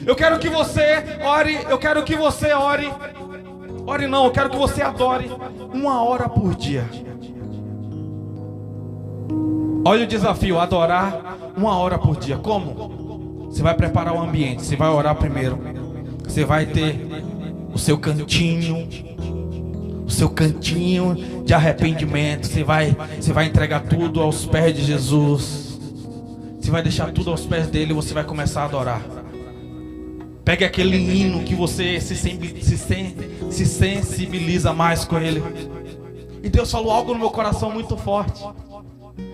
Eu quero que você ore. Eu quero que você ore. Ore não, eu quero que você adore 1 hora por dia. Olha o desafio, adorar 1 hora por dia. Como? Você vai preparar o ambiente, você vai orar primeiro. Você vai ter o seu cantinho de arrependimento. Você vai entregar tudo aos pés de Jesus. Você vai deixar tudo aos pés dele e você vai começar a adorar. Pegue aquele hino que você se sensibiliza mais com ele. E Deus falou algo no meu coração muito forte.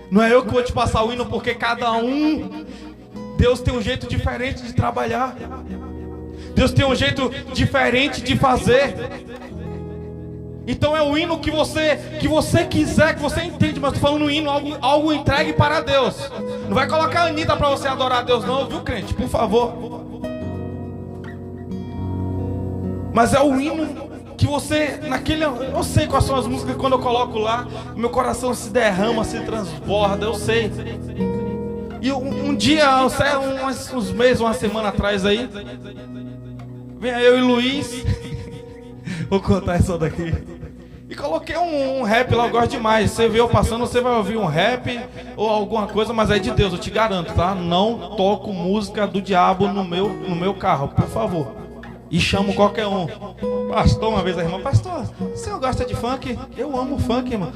Não é eu que vou te passar o hino, porque cada um, Deus tem um jeito diferente de trabalhar. Deus tem um jeito diferente de fazer. Então é o hino que você quiser, que você entende, mas estou falando um hino, algo entregue para Deus. Não vai colocar a Anitta para você adorar a Deus não, viu, crente? Por favor. Mas é o hino que você, eu sei quais são as músicas que quando eu coloco lá, meu coração se derrama, se transborda, eu sei. E um dia, uns meses, uma semana atrás aí, vem eu e Luiz, vou contar essa daqui, e coloquei um rap lá, eu gosto demais. Você vê eu passando, você vai ouvir um rap ou alguma coisa, mas é de Deus, eu te garanto, tá? Não toco música do diabo no meu carro, por favor. E chamo qualquer um. Pastor, uma vez a irmã, pastor, o senhor gosta de funk? Eu amo funk, irmão.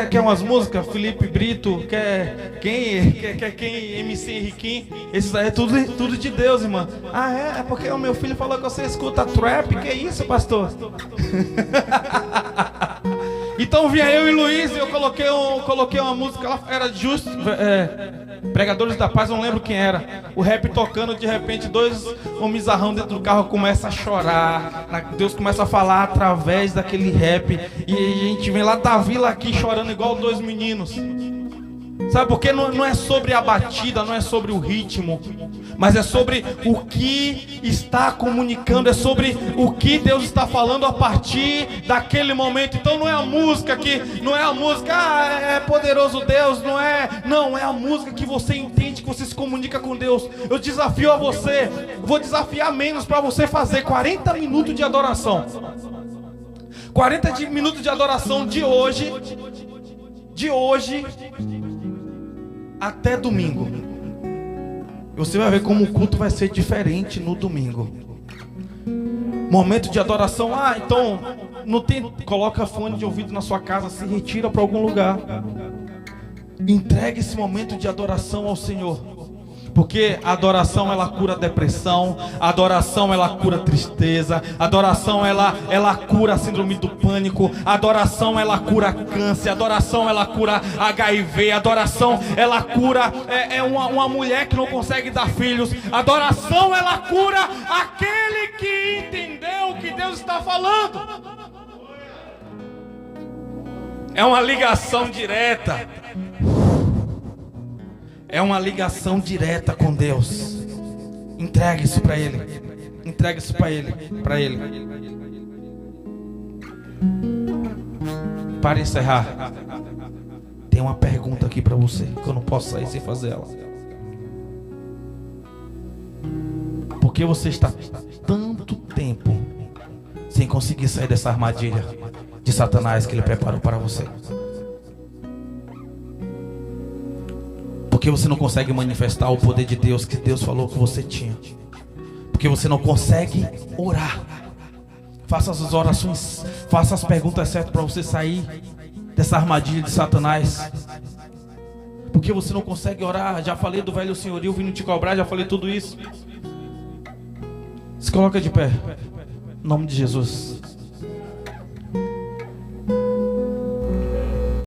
Quer umas músicas? Felipe Brito, quer quem? MC Henriquinho. Esses aí é tudo de Deus, irmã. Ah, é? É porque o meu filho falou que você escuta trap. Que isso, pastor? Então vinha eu e Luiz e eu coloquei uma música lá, era justo. Pregadores da Paz, não lembro quem era. O rap tocando, de repente, dois homizarrão dentro do carro começam a chorar. Deus começa a falar através daquele rap. E a gente vem lá da vila aqui chorando igual dois meninos. Sabe por quê? Não é sobre a batida, não é sobre o ritmo, mas é sobre o que está comunicando, é sobre o que Deus está falando a partir daquele momento. Então não é a música é poderoso Deus, não é a música que você entende, que você se comunica com Deus. Eu desafio a você, vou desafiar menos para você fazer 40 minutos de adoração. 40 minutos de adoração de hoje até domingo. Você vai ver como o culto vai ser diferente no domingo. Momento de adoração. Então não tem, coloca fone de ouvido na sua casa, se retira para algum lugar. Entregue esse momento de adoração ao Senhor. Porque a adoração ela cura depressão, a adoração ela cura tristeza, a adoração ela cura a síndrome do pânico, a adoração ela cura câncer, a adoração ela cura HIV, a adoração ela cura uma mulher que não consegue dar filhos, a adoração ela cura aquele que entendeu o que Deus está falando. É uma ligação direta. É uma ligação direta com Deus. Entregue isso para Ele. Entregue isso para Ele. Para encerrar, tem uma pergunta aqui para você que eu não posso sair sem fazer ela. Por que você está tanto tempo sem conseguir sair dessa armadilha de Satanás que ele preparou para você? Porque você não consegue manifestar o poder de Deus que Deus falou que você tinha. Porque você não consegue orar. Faça as orações, faça as perguntas certas para você sair dessa armadilha de Satanás. Porque você não consegue orar. Já falei do velho senhorio vindo te cobrar, já falei tudo isso. Se coloca de pé, em nome de Jesus.